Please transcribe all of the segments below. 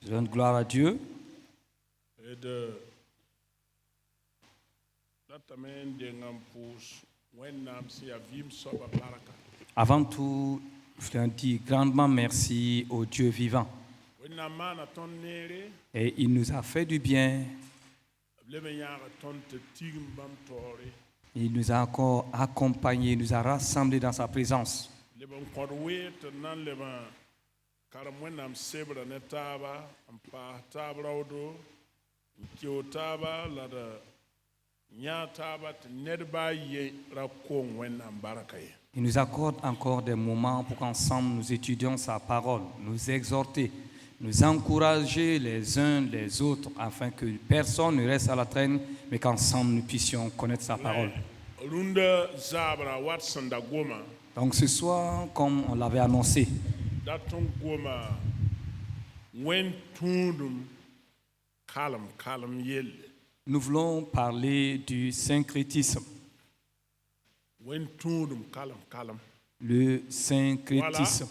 Je donne gloire à Dieu. Avant tout, je leur dis grandement merci au Dieu vivant. Et il nous a fait du bien. Il nous a encore accompagnés, il nous a rassemblés dans sa présence. Il nous accorde encore des moments pour qu'ensemble nous étudions sa parole, nous exhorter, nous encourager les uns les autres afin que personne ne reste à la traîne, mais qu'ensemble nous puissions connaître sa parole. Donc ce soir, comme on l'avait annoncé, nous voulons parler du syncrétisme. Le syncrétisme.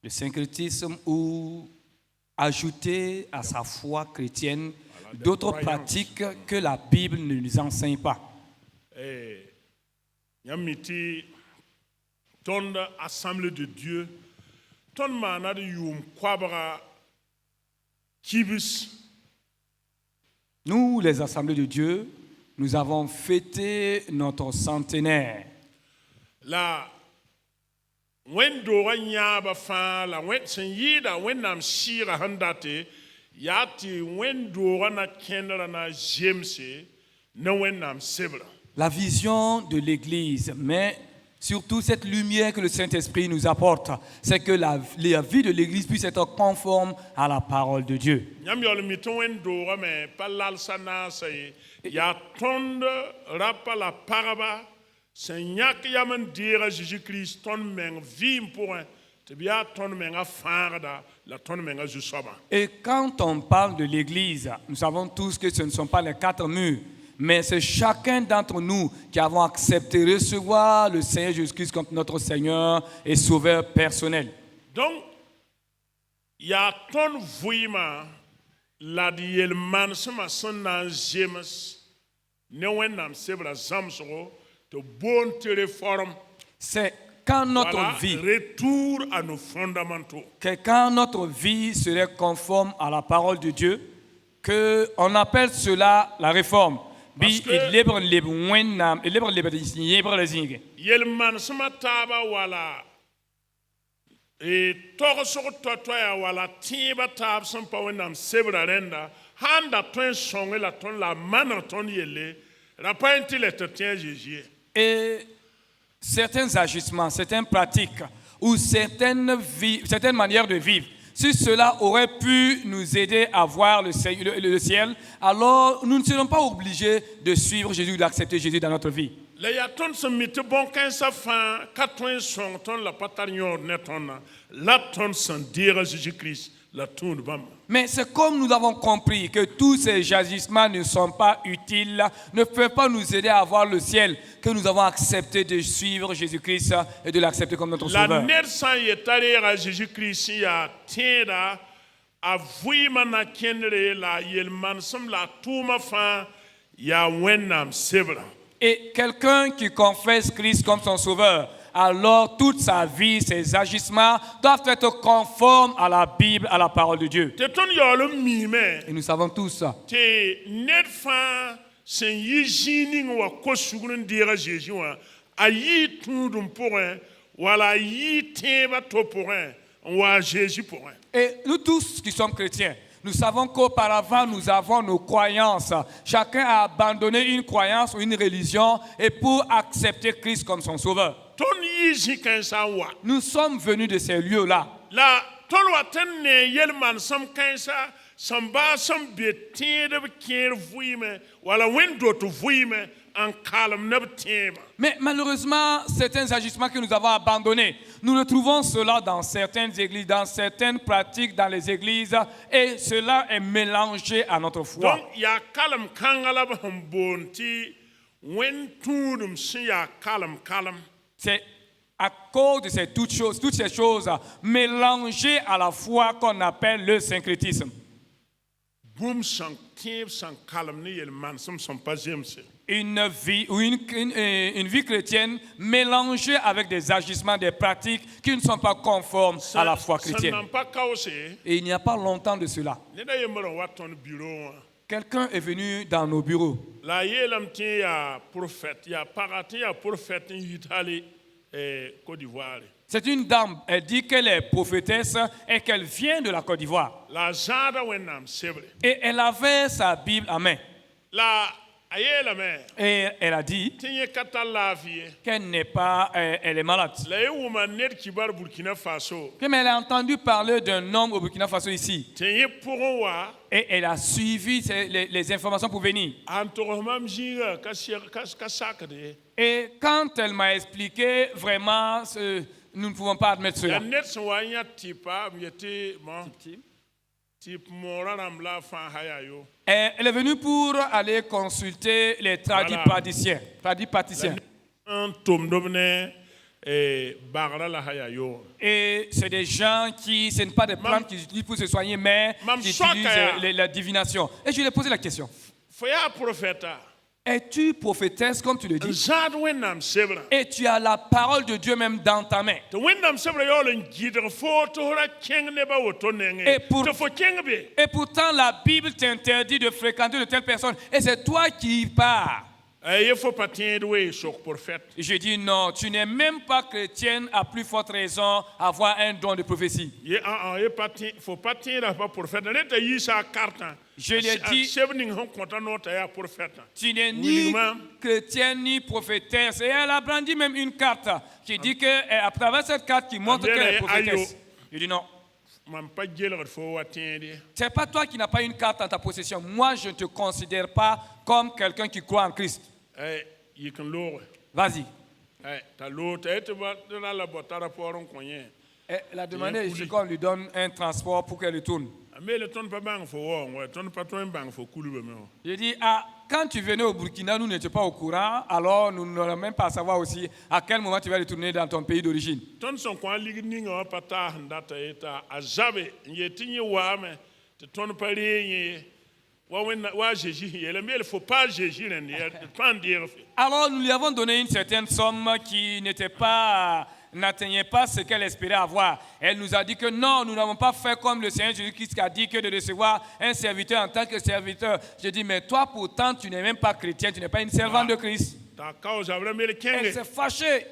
Le syncrétisme ou ajouter à sa foi chrétienne d'autres pratiques que la Bible ne nous enseigne pas. Ton assemblée de Dieu, ton manade yum kwabra kibis. Nous, les assemblées de Dieu, nous avons fêté notre centenaire. La wendora nyaba fa la wen sen yida wennam shira handate yati wendora na kendra na jemse na wennam sebra. La vision de l'Église, mais surtout cette lumière que le Saint-Esprit nous apporte, c'est que la vie de l'Église puisse être conforme à la parole de Dieu. Et quand on parle de l'Église, nous savons tous que ce ne sont pas les quatre murs, mais c'est chacun d'entre nous qui avons accepté de recevoir le Seigneur Jésus-Christ comme notre Seigneur et Sauveur personnel. Donc, il y a ton vouillement, la dielman sama sonna James, ne wenam sebra zamsoro, de bonne réforme. C'est quand notre voilà, vie, retour à nos fondamentaux. Que quand notre vie serait conforme à la parole de Dieu, qu'on appelle cela la réforme. Parce que yelman sama taba wala et torso totoya wala tiba tab sampa wenam sebra renda handa ton songe la ton la mana ton yele rapenti le tien Jésus. Et certains agissements, certaines pratiques ou certaines manières de vivre, si cela aurait pu nous aider à voir le ciel, alors nous ne serons pas obligés de suivre Jésus ou d'accepter Jésus dans notre vie. Mais c'est comme nous avons compris que tous ces agissements ne sont pas utiles, ne peuvent pas nous aider à voir le ciel, que nous avons accepté de suivre Jésus-Christ et de l'accepter comme notre Sauveur. La Jésus-Christ a tienda a vuimana kenre la yelman sam la tuma fa ya wenam sebra. Et quelqu'un qui confesse Christ comme son Sauveur, alors toute sa vie, ses agissements doivent être conformes à la Bible, à la parole de Dieu. Et nous savons tous ça. Et nous tous qui sommes chrétiens, nous savons qu'auparavant, nous avons nos croyances. Chacun a abandonné une croyance ou une religion et pour accepter Christ comme son Sauveur. Nous sommes venus de ces lieux-là. Mais malheureusement, certains agissements que nous avons abandonnés, nous retrouvons cela dans certaines églises, dans certaines pratiques dans les églises, et cela est mélangé à notre foi. Donc, il y a wen tũudum sẽn yaa kalem-kalem C'est à cause de toutes ces choses mélangées à la fois qu'on appelle le syncrétisme. bũmb sẽn tẽeb sẽn kalem ne yel-manesem sẽn pa zemse Une vie, ou une vie chrétienne mélangée avec des agissements, des pratiques qui ne sont pas conformes à la foi sẽn chrétienne. nan pa kaoose Et il n'y a pas longtemps de cela, ned a yembr n wa tõnd bureau wã quelqu'un est venu dans nos bureaux. la a yeelame tɩ yaa prophète yaa paga tɩ yaa prophète n yit hali Côte d'Ivoire C'est une dame, elle dit qu'elle est prophétesse et qu'elle vient de la Côte d'Ivoire. la a zãada wẽnnaam sebre Et elle avait sa Bible à main. la a yeelame Et elle a dit tɩ yẽ ka tar laafɩ ye qu'elle n'est pas, elle est malade. la ye wʋma ned kibar burkina faso Mais elle a entendu parler d'un homme au Burkina Faso ici. tɩ yẽ pʋgẽ wa Et elle a suivi les informations pour venir. n togs mam zĩiga ka sakd ye Et quand elle m'a expliqué, vraiment, nous ne pouvons pas admettre yaa cela. ned sẽn wa n yã tɩpa m yetɩ tɩp moorã rãmb la fãa ha yaa yo Et elle est venue pour aller consulter les tradipraticiens. n tʋmdb ne bagrã la ha yaa yo Et c'est des gens qui, ce n'est pas des plantes qu'ils utilisent pour se soigner, mais Mam qui soka utilisent ya. la divination. Et je lui ai posé la question. fo yaa prophèta Es-tu prophétesse, comme tu le n dis? zãad wẽnnaam sebrã Et tu as la parole de Dieu même dans ta main. tɩ wẽnnaam sebrã yaool n gɩdg fo tɩ f ra kẽng nebã woto nengẽ Et pour- tɩ fo kẽng be Et pourtant, la Bible t'interdit de fréquenter de telles personnes. Et c'est toi qui y pars. ye fo pa tẽed wee sok prophète Et je dis non, tu n'es même pas chrétienne, à plus forte raison, avoir un don de prophétie. fo pa tẽedã pa prophète rẽ t'a yiisa a kartã Je l'ai dit- seb ning sẽn kõta noor t'a yaa prophète Tu n'es ni William. chrétienne ni prophétesse. Et elle a brandi même une carte qui dit qu'à travers cette carte qui montre Amen. qu'elle est Ayo. prophétesse. Je dis non. mam pa gelgd fo wa tẽed ye C'est pas toi qui n'as pas une carte en ta possession. Moi, je ne te considère pas comme quelqu'un qui croit en Christ. yik n looge Vas-y. t'a loog t'a yetɩ ra la bao t'a rapport n kõ yẽ Elle a demandé qu'on lui donne un transport pour qu'elle retourne. a meele tõnd pa bãng fo waoong wa tõnd pa tõe n bãng fo kulbame wa Je dis, ah, quand tu venais au Burkina, nous n'étions pas au courant, alors nous n'aurions même pas à savoir aussi à quel moment tu vas retourner dans ton pays d'origine. tõnd sẽn kõ a ligd ninga wã pa taas n data yeta a zabe n yet tɩ yẽ waame tɩ tõnd pa ree yẽ ye wa a Jésus sẽn yeela meel fo pa a Jésus rẽnd d pa n deeg fe Alors nous lui avons donné une certaine somme qui n'atteignait pas ce qu'elle espérait avoir. Elle nous a dit que non, nous n'avons pas fait comme le Seigneur Jésus-Christ a dit que de recevoir un serviteur en tant que serviteur. Je dis, mais toi pourtant, tu n'es même pas chrétien, tu n'es pas une servante de Christ. t'a kao zabrã meel Elle kẽnge s'est fâchée.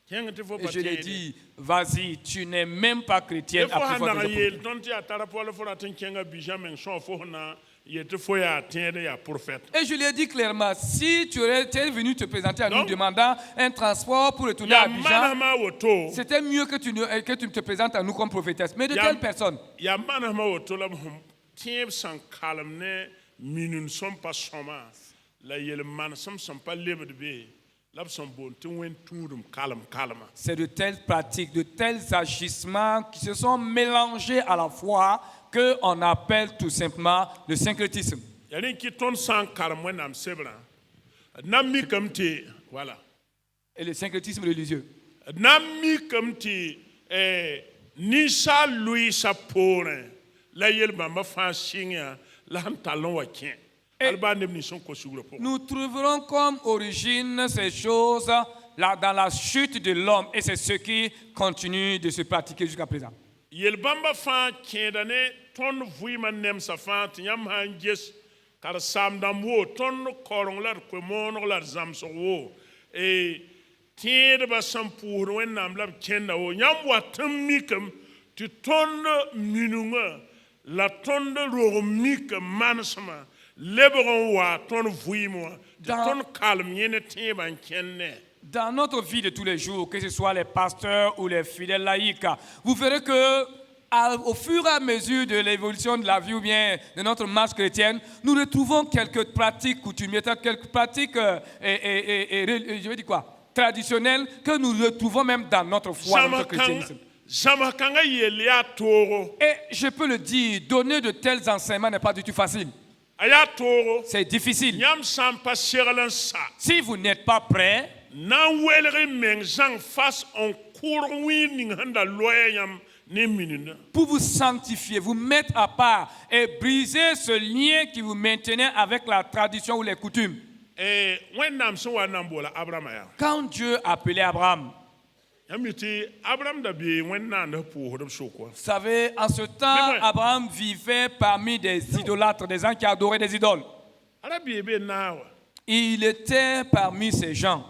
kẽng tɩ fo Et pa je lui ai tẽede dit, vas-y, tu n'es même pas y chrétienne. fo à plus sãn forte dag n raison. yeel tõnd tɩ yaa tara poal fo rat n kẽnga bisa meng sõg fo sẽn na yet tɩ fo yaa tẽed yaa prophète Et je lui ai dit clairement, si tu étais venu te présenter à nous Donc, demandant un transport pour retourner à yaa Abidjan, manasmã woto c'était mieux que tu te présentes à nous comme prophétesse. Mais de Yam- telles personnes, yaa manasmã woto la b sẽn tẽeb sẽn kalem ne minun sõm pa sõma la yel-manesem sẽn pa lebd be la b sẽn boond tɩ wẽn tũudum kalem-kalema c'est de telles pratiques, de tels agissements qui se sont mélangés à la fois qu'on appelle tout simplement le syncrétisme. yaa rẽ kɩ tõnd sã n karem wẽnnaam sebrã d na n mikame tɩ wala Et le syncrétisme religieux. d na n mikame tɩ ninsaal loɩɩsã poorẽ la yel-bãmbã fãa sɩngã la sẽn tall n wa kẽ al baa neb nins sẽn ko sugrã pʋgẽ Nous trouverons comme origine ces choses là, dans la chute de l'homme et c'est ce qui continue de se pratiquer jusqu'à présent. yel-bãmbã fãa kẽeda ne tõnd vɩɩmã nemsã fãa tɩ yãmb sã n ges ka d saam-dãmb woo tõnd kaoreng la d koe-mooneg la d zãmsg woo tẽedbã sẽn pʋʋsd wẽnnaam la b kẽnda woo yãmb wat n mikame tɩ tõnd minungã la tõnd rog mikame manesmã lebg n wa tõnd vɩɩm wã tɩ tõnd kalem yẽ ne tẽebã n kẽnd ne Dans notre vie de tous les jours, que ce soit les pasteurs ou les fidèles laïcs, vous verrez que au fur et à mesure de l'évolution de la vie ou bien de notre marche chrétienne, nous retrouvons quelques pratiques coutumières, quelques pratiques je veux dire quoi, traditionnelles que nous retrouvons même dans notre foi, notre chrétianisme. zãms kãngã yell yaa toogo Et je peux le dire, donner de tels enseignements n'est pas du tout facile. aya toro C'est difficile. yam san pa seglan sa Si vous n'êtes pas prêt, nan welri meng zang face en cour winning handa loya yam ne minina pour vous sanctifier, vous mettre à part et briser ce lien qui vous maintenait avec la tradition ou les coutumes. wennam so wa nan bola abraham ya Quand Dieu appelait Abraham, yamiti abraham da bi wennan da po hodum so ko vous savez, en ce temps, Abraham vivait parmi des idolâtres, des gens qui adoraient des idoles. ara bi be nawa Il était parmi ces gens.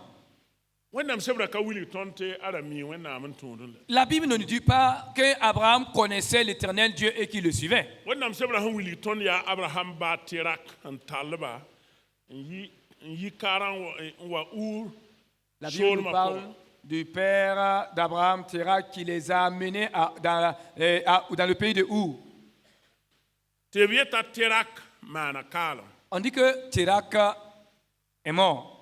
wennam sebra ka wili tonte ara mi wennam tundun La Bible ne nous dit pas qu'Abraham connaissait l'éternel Dieu et qu'il le suivait. wennam sebra han wili ton ya abraham ba tirak an talba yi karan wa ur La Bible nous parle du père d'Abraham, Terah, qui les a amenés dans le pays de Our. tebieta tirak mana kala On dit que Terah est mort.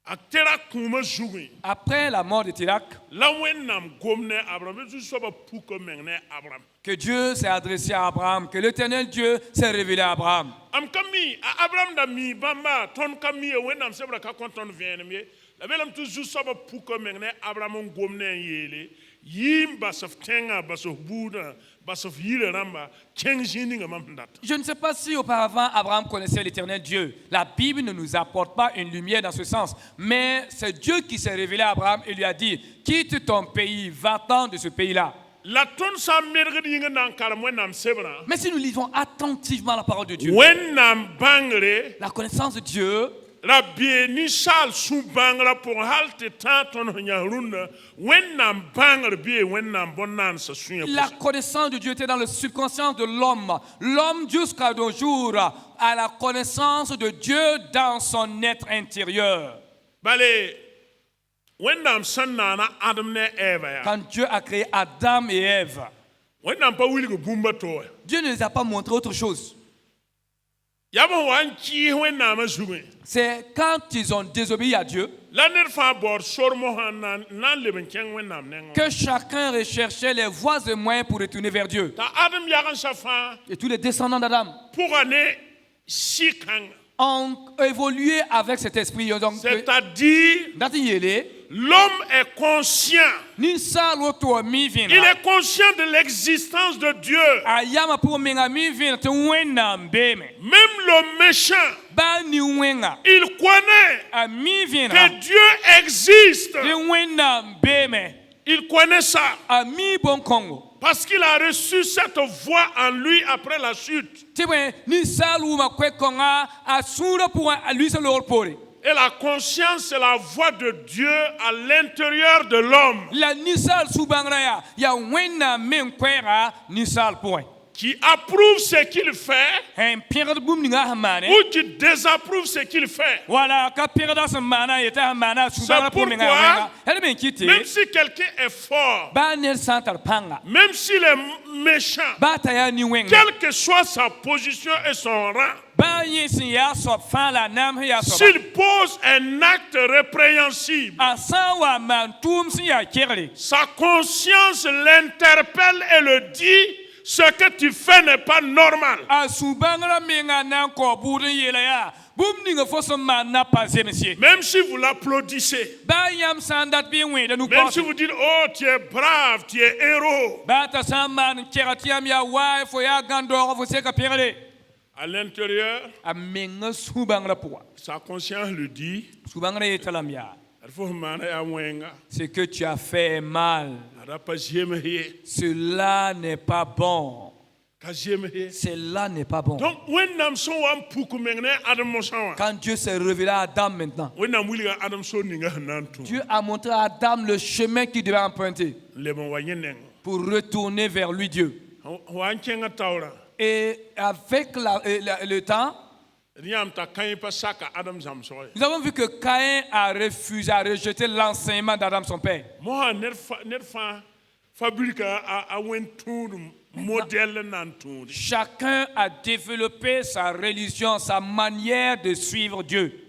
a tirak kuma zugi Après la mort de Terah, la wennam gomne abraham su soba puko mengne abraham que Dieu s'est adressé à Abraham, que l'éternel Dieu s'est révélé à Abraham. am kami abraham da mi bamba ton kami wennam sebra ka konton vienem la belam tu su soba puko mengne abraham gomne yele yim basaf tenga basaf buda basaf yile ramba kenjini ngamamdat Je ne sais pas si auparavant Abraham connaissait l'éternel Dieu. La Bible ne nous apporte pas une lumière dans ce sens. Mais c'est Dieu qui s'est révélé à Abraham et lui a dit, quitte ton pays, va-t'en de ce pays-là. la ton sa mergdi nan karam wennam sebra Mais si nous lisons attentivement la parole de Dieu, wennam bangre la connaissance de Dieu, la bieni sal su bangla pour halte tanton nyarunda wennam bangre bi wennam bonnan sa sunya la connaissance de Dieu était dans le subconscient de l'homme. L'homme jusqu'à nos jours a la connaissance de Dieu dans son être intérieur. bale wennam sannana adam ne eva ya Quand Dieu a créé Adam et Ève, wennam pa wili go bumba to Dieu ne les a pas montré autre chose. yabo wan ki wennam azumi C'est quand ils ont désobéi à Dieu la ner fa bor sormo hanan nan leben ken wennam ne que chacun recherchait les voies et moyens pour retourner vers Dieu. ta adam yagan safa Et tous les descendants d'Adam pour aller sikang ont évolué avec cet esprit. Donc, c'est-à-dire l'homme est conscient. Il est conscient de l'existence de Dieu. Même le méchant, il connaît que Dieu existe. Il connaît ça. Parce qu'il a reçu cette voix en lui après la chute. Et la conscience, c'est la voix de Dieu à l'intérieur de l'homme. Qui approuve ce qu'il fait ou qui désapprouve ce qu'il fait. C'est pourquoi, même si quelqu'un est fort, même s'il est méchant, quelle que soit sa position et son rang, s'il pose un acte répréhensible, sa conscience l'interpelle et le dit: ce que tu fais n'est pas normal. Même si vous l'applaudissez, même si vous dites: oh, tu es brave, tu es héros, à l'intérieur, sa conscience lui dit: ce que tu as fait est mal. Cela n'est pas bon. Cela n'est pas bon. Donc, quand Dieu s'est révélé à Adam maintenant, Dieu a montré à Adam le chemin qu'il devait emprunter pour retourner vers lui, Dieu. Et avec le temps, nous avons vu que Caïn a refusé, a rejeté l'enseignement d'Adam, son père. Chacun a développé sa religion, sa manière de suivre Dieu.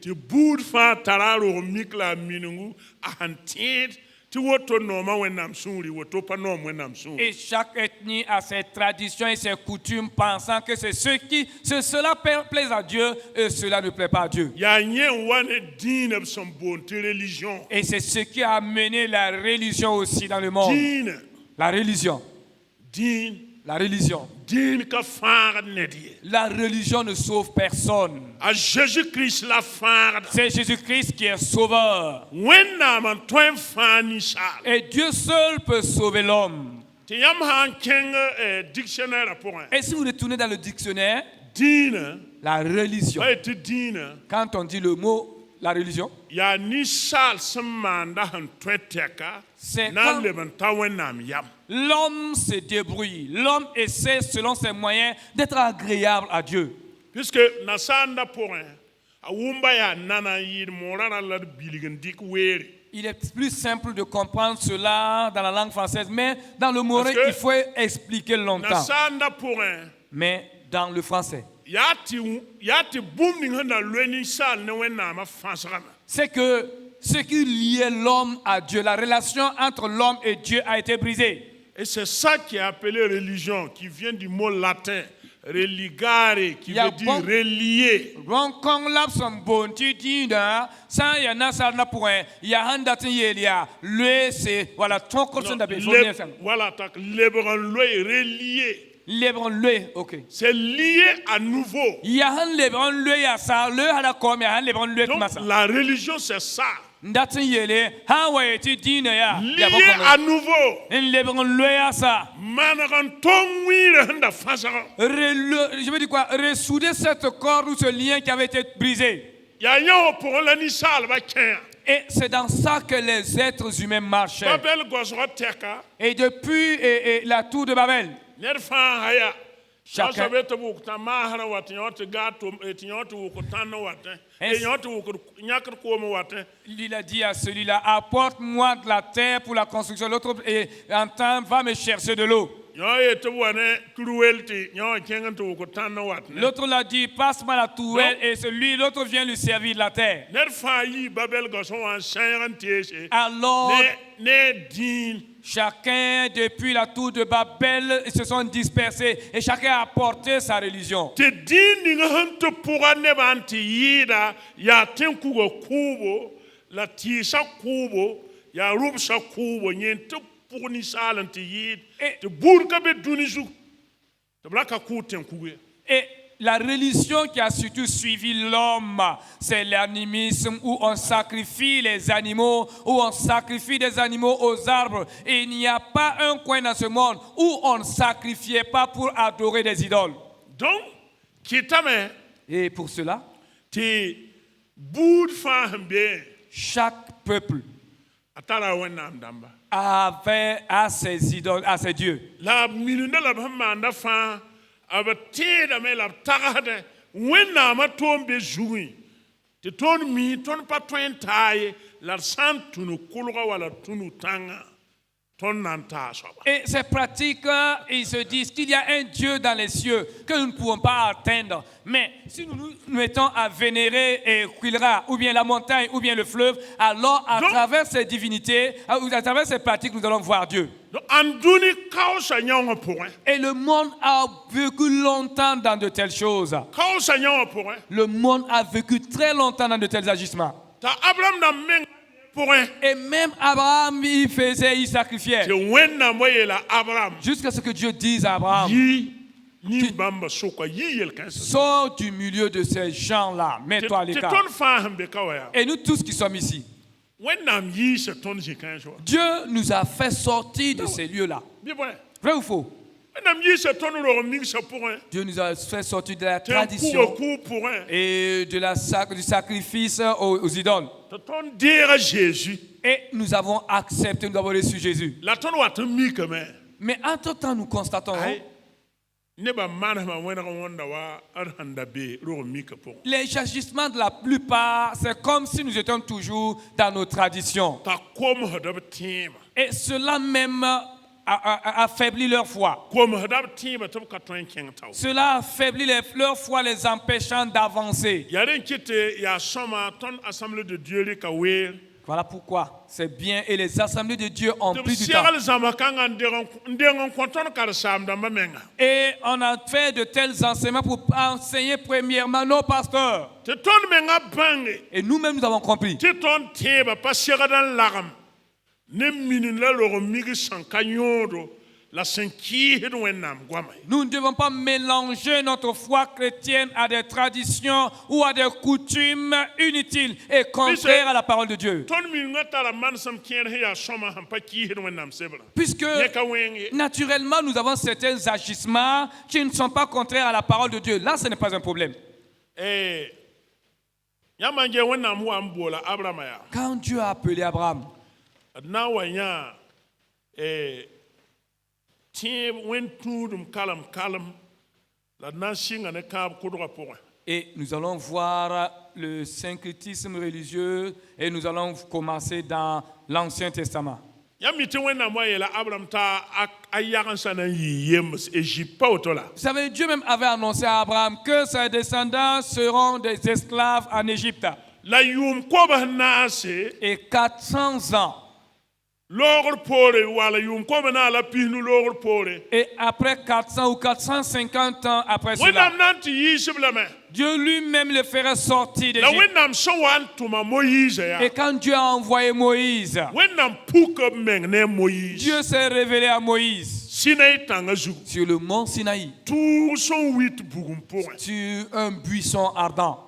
ti woto noma wẽnnaam sũuri woto pa noom wẽnnaam sũuri. Et chaque ethnie a ses traditions et ses coutumes, pensant que c'est cela plaît à Dieu et cela ne plaît pas à Dieu. yaa yẽ n wa ne dĩinã b sẽn boond tɩ religion. Et c'est ce qui a amené la religion aussi dans le monde. Dĩinã La religion. La religion. dĩin ka fãagd ned ye. La religion ne sauve personne. A Jésus-Christ la fãagda. C'est Jésus-Christ qui est sauveur. Wẽnnaam n tõe n fãag ninsaal. Et Dieu seul peut sauver l'homme. Tɩ yãmb sã n kẽng dictionnaire pʋgẽ. Et si vous retournez dans le dictionnaire, Dĩinã la religion. pa tɩ dĩinã Quand on dit le mot la religion, yaa ninsaal sẽn maanda sẽn tõe tɛka C'est na quand- n leb n ta Wẽnnaam yam. l'homme se débrouille. L'homme essaie selon ses moyens d'être agréable à Dieu. Puisque nasaanda pʋgẽ a wʋmba yaa nana n yɩɩd moorã ra la d bilg n dɩk weere. Il est plus simple de comprendre cela dans la langue française, mais dans le moré, Parce que- il faut expliquer longtemps. Nasaanda pʋgẽ Mais dans le français, yaa tɩ bũmb ning sẽn na loe ninsaal ne Wẽnnaamã fãsgame. c'est que ce qui liait l'homme à Dieu, la relation entre l'homme et Dieu a été brisée. Et c'est ça qui est appelé religion, qui vient du mot latin religare, qui Il y a veut dire bon- relier. Donc, quand l'homme son bon dit, sans y en a ça n'a pour un, il y a un datin il y a lui c'est voilà ton course d'habitude. Voilà, lebron loy relié. Lebron lui, ok. C'est lié à nouveau. Il y a un lebron lui à ça, le à la com, il y a un lebron lui Donc comme ça. la religion c'est ça. Datin yele, ha ouais tu dis ya. Lié à nouveau. Un lebron lui à ça. Managan tongwire handa fasara. Je veux dire quoi? Ressouder cette corde ou ce lien qui avait été brisé. Ya yo pour la nisal ba kien. Et c'est dans ça que les êtres humains marchaient. Babel gosra teka. Et depuis la tour de Babel, Ner fa haya. Chacun- Chacun veut bukta mahara wat yot gato et yot wukutan wat. Et yot wukut nyakr ko mo wat. il a dit à celui-là, apporte-moi de la terre pour la construction. L'autre, et en temps, va me chercher de l'eau. Yo et wane cruelty, yo kengan to wukutan wat. L'autre l'a dit, passe-moi la tourelle. Et celui, l'autre vient lui servir de la terre. Ner fa yi Babel goso wan sayan tese. Alors, Ne din. chacun, depuis la tour de Babel, ils se sont dispersés. Et chacun a apporté sa religion. Te din ni hanto pour ne banti yida ya tenkugo kubo la tisa kubo ya rubsa kubo nyente pour ni salanti yid Et- te burka be dunisu te blaka ku tenkugo. Et la religion qui a surtout suivi l'homme, c'est l'animisme où on sacrifie les animaux, où on sacrifie des animaux aux arbres. Et il n'y a pas un coin dans ce monde où on ne sacrifiait pas pour adorer des idoles. Donc kitame Et pour cela, te bud fahmbe chaque peuple atara wenam damba. avait à ses idoles, à ses dieux. La minunda la bamanda fa abate da me la tagade wenama tombe jui. Te ton mi ton pa ton taille la santunu kulga wala tunu tanga ton nanta soba. Et ces pratiques, ils se disent qu'il y a un Dieu dans les cieux que nous ne pouvons pas atteindre. Mais si nous nous mettons à vénérer Quilra, ou bien la montagne, ou bien le fleuve, alors à Donc- travers ces divinités, à travers ces pratiques, nous allons voir Dieu. Donc anduni kausa nyonga point. Et le monde a vécu longtemps dans de telles choses. Kausa nyonga point. Le monde a vécu très longtemps dans de tels agissements. Ta Abraham na men point. Et même Abraham, il sacrifiait. Te wenna moye la Abraham. Jusqu'à ce que Dieu dise à Abraham, Yi ni bamba sokwa yi yel kansa. sors du milieu de ces gens-là, mets-toi à Te l'écart. ton fahmbe kawaya. Et nous tous qui sommes ici, Wennam yi se ton jikanso. Dieu nous a fait sortir de ces lieux-là. Bien bon. Vrai ou faux? Wennam yi se ton ro ming se point. Dieu nous a fait sortir de la Te tradition ku point. et de du sacrifice aux idoles. Te ton dire Jésus. Et nous avons accepté, nous avons reçu Jésus. La ton wat mi kame. Mais entre-temps, nous constatons Ay. Ne ba mana ma wena wonda wa arhanda be ro mi ka point. les agissements de la plupart, c'est comme si nous étions toujours dans nos traditions. Ta kom hadab tim. Et cela même a affaibli leur foi. Kom hadab tim ba tab ka ton ken taw. Cela affaiblit leur foi, les empêchant d'avancer. Yaren kite ya soma ton assemblée de Dieu li ka wer. Voilà pourquoi c'est bien et les assemblées de Dieu ont de pris du temps. siagal zama kanga ndengon konton kar sam da mamenga Et on a fait de tels enseignements pour enseigner premièrement nos pasteurs. te ton menga bange Et nous-mêmes, nous avons compris. te ton teba pa siagadan lagam ne minin la lo migi sankanyodo la senki hedon wenam gwamay Nous ne devons pas mélanger notre foi chrétienne à des traditions ou à des coutumes inutiles et contraires à la parole de Dieu. ton min ngata man sam kien he ya soma ham pa ki hedon wenam sebra Puisque yeka wenge naturellement, nous avons certains agissements qui ne sont pas contraires à la parole de Dieu. Là, ce n'est pas un problème. yamanje wenam wa mbola abrama ya Quand Dieu a appelé Abraham, na wanya tie wen tudum kalam la nan singa ne kab kudra pour et nous allons voir le syncrétisme religieux et nous allons commencer dans l'Ancien Testament. yamite wenam wa yela abram ta ayagan sanan yiyem Égypte pa otola Vous savez, Dieu même avait annoncé à Abraham que ses descendants seront des esclaves en Égypte. la yum ko ba naase Et 400 ans. logor pore wala yum ko ba na la pinu logor pore Et après 400 ou 450 ans après cela, wenam nanti yisibla me Dieu lui-même le ferait sortir la d'Égypte. wenam so wan tuma Moïse ya Et quand Dieu a envoyé Moïse, wenam puka meng ne Moïse Dieu s'est révélé à Moïse sinay tanga zu sur le mont Sinaï, tout son huit bugum pour sur un buisson ardent.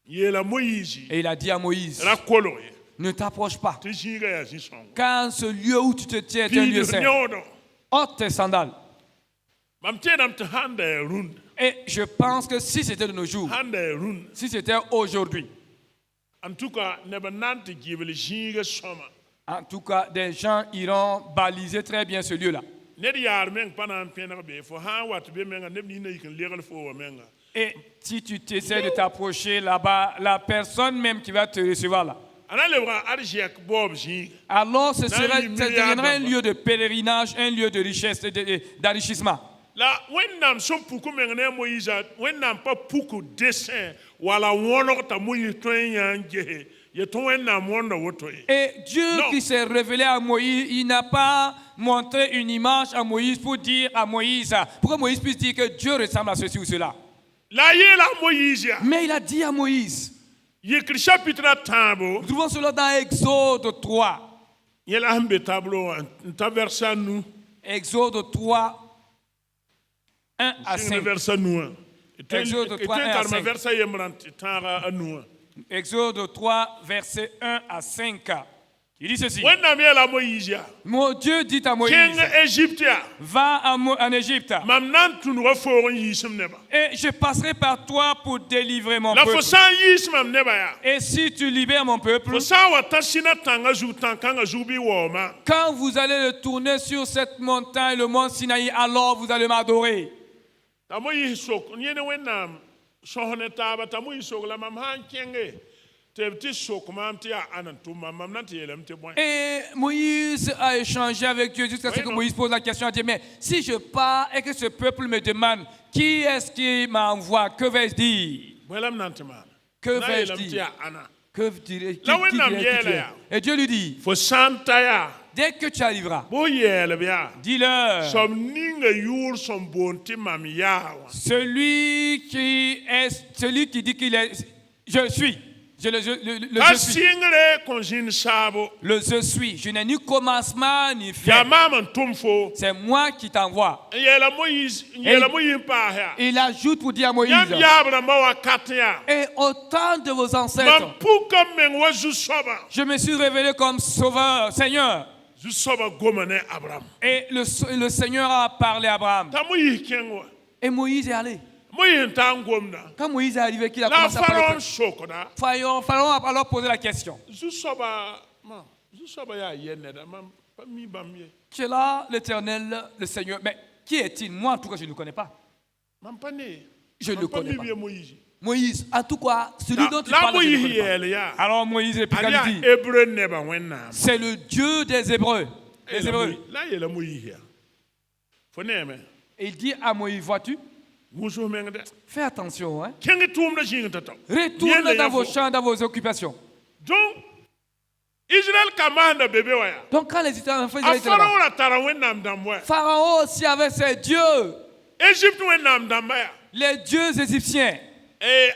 yela Moïse Et il a dit à Moïse, la kolo ne t'approche pas, te jinga ya sison car ce lieu où tu te tiens est un lieu saint. Ôte tes sandales. mam tenam te handa rund Et je pense que si c'était de nos jours, handa rund si c'était aujourd'hui, en tout cas ne ba nante gibel jinga soma en tout cas, des gens iront baliser très bien ce lieu-là. ned yar meng panan penar be fo ha wat be menga ne ni yikan legal fo wa menga Et si tu essaies de t'approcher là-bas, la personne même qui va te recevoir là, ana lebra arjiak bob jinga alors ce Ça deviendra un lieu de pèlerinage, un lieu de richesse et d'enrichissement. la wennam son puku meng ne Moïse wennam pa puku dessin wala wono ta Moïse to yanje ye to wennam wono woto Et Dieu Non. qui s'est révélé à Moïse, il n'a pas montré une image à Moïse pour dire à Moïse, pour que Moïse puisse dire que Dieu ressemble à ceci ou cela. la yela Moïse ya Mais il a dit à Moïse, yekri chapitre tambo nous trouvons cela dans Exode 3. yela hambe tableau ta versa nous Exode 3, 1 à le 5. versa nous Exode 3, 1 à 5. versa yemrant tara nous Exode 3, versets 1 à 5. Il dit ceci. wennam yela Moïse ya Mon Dieu dit à Moïse, king Égypte ya va en Égypte mam nan tunu wa fo yisim neba et je passerai par toi pour délivrer mon la fo peuple. san yisim mam neba ya Et si tu libères mon peuple, fo sa wa tasina tanga zu tankanga zubi woma quand vous allez le tourner sur cette montagne, le mont Sinaï, alors vous allez m'adorer. ta Moïse sok nyene wennam sohne taba ta Moïse sok la mam han kenge te ti sok mam ti anan tu mam nan ti yelam te boy Et Moïse a échangé avec Dieu jusqu'à ce Oui, que non. Moïse pose la question à Dieu, mais si je pars et que ce peuple me demande, qui est-ce qui m'envoie, que vais-je dire? welam nan te man Que na vais-je yelam ti dire? ana Que dirais Là où on a mis, là. Et Dieu lui dit, fo santa ya dès que tu arriveras, bo yele bia dis-leur, som ninga yur som bonti mam yawa celui qui dit qu'il est, je suis, le ka je suis, singre konjin sabo le je suis, je n'ai ni commencement ni ya fin, mam tum fo c'est moi qui t'envoie. yela Moïse pa ha Et il ajoute pour dire à Moïse, yam yabra ma wa katya et au temps de vos mam ancêtres, puka meng wa zu soba je me suis révélé comme sauveur, Seigneur. zu soba gomane Abraham Et le Seigneur a parlé à Abraham. ta Moïse kenwa Et Moïse est allé. Moïse ta ngomna Quand Moïse est arrivé, qu'il a la commencé à parler, pharaon sokoda Pharaon a alors posé la question. zu soba ya yenne da mam pa mi bamye Tu es là, l'Éternel, le Seigneur. Mais qui est-il? Moi, en tout cas, je ne le connais pas. mam pa ne Je ne le connais pas. Moïse Moïse, en tout cas, celui dont tu la parles, je ne le Moïse connais pas. yele ya Alors Moïse répliqua, alia lui dit, hébreu neba wenna c'est le Dieu des Hébreux. Les Hébreux. la yele Moïse ya fo neme Et il dit à Moïse, vois-tu, muso meng de fais attention, hein? kengi tum da jinga tato Retourne dans vos champs, dans vos occupations. donc Israël commande bébé waya. Donc quand les enfants A étaient là, Pharaon la tara wennam damwa. Pharaon aussi avait ses dieux, Égypte wennam damaya. les dieux égyptiens. Et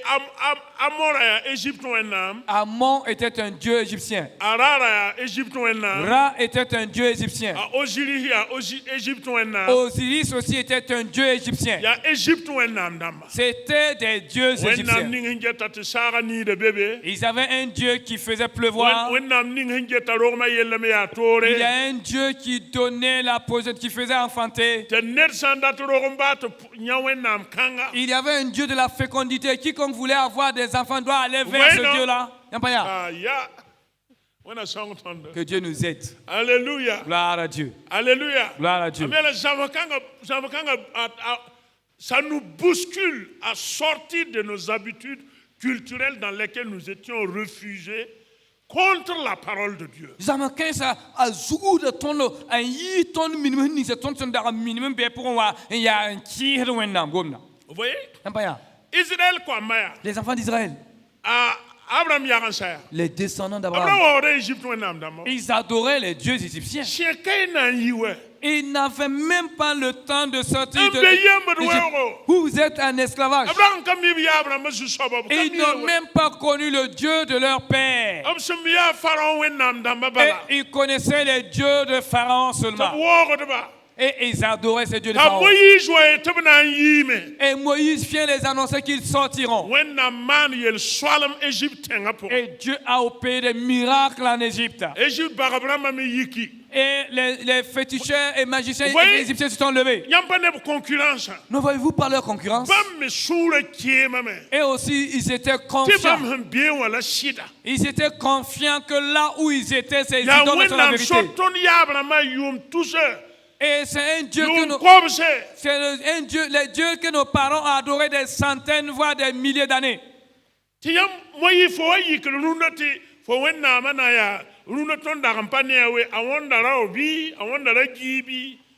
Amora ya Égypte wennam. Amon était un dieu égyptien. Arara ya Égypte wennam. Ra était un dieu égyptien. Osiris ya Égypte wennam. Osiris aussi était un dieu égyptien. Ya Égypte wennam dama. C'était des dieux égyptiens. Wennam ning hingeta tsara ni de bébé. Ils avaient un dieu qui faisait pleuvoir. Wennam ning hingeta rogma yellame ya tore. Il y a un dieu qui donnait la position, qui faisait enfanter. Te net sandat rogomba to nya wennam kanga. Il y avait un dieu de la fécondité. Quiconque voulait avoir des enfants doit aller vers ce Dieu-là. Ah, yeah. Que Dieu nous aide. Alléluia. Gloire à Dieu. Alléluia. Gloire à Dieu. Ça nous bouscule à sortir de nos habitudes culturelles dans lesquelles nous étions réfugiés contre la parole de Dieu. Vous voyez? Israël quoi, Maya? Les enfants d'Israël, Abraham Yaransaya. les descendants d'Abraham, ils adoraient les dieux égyptiens. Ils n'avaient même pas le temps de sortir de l'Égypte. Vous êtes en esclavage. Ils n'ont même pas connu le Dieu de leur père. Et ils connaissaient les dieux de Pharaon seulement. Et ils adoraient ces dieux de Pharaon. Et Moïse vient les annoncer qu'ils sortiront. Et Dieu a opéré des miracles en Égypte. Et les féticheurs et magiciens égyptiens se sont levés. Ne voyez-vous pas leur concurrence? Et aussi, ils étaient confiants. Ils étaient confiants que là où ils étaient, c'est idoles de la vérité. Et c'est un Dieu que les dieux que nos parents ont adoré des centaines, voire des milliers d'années.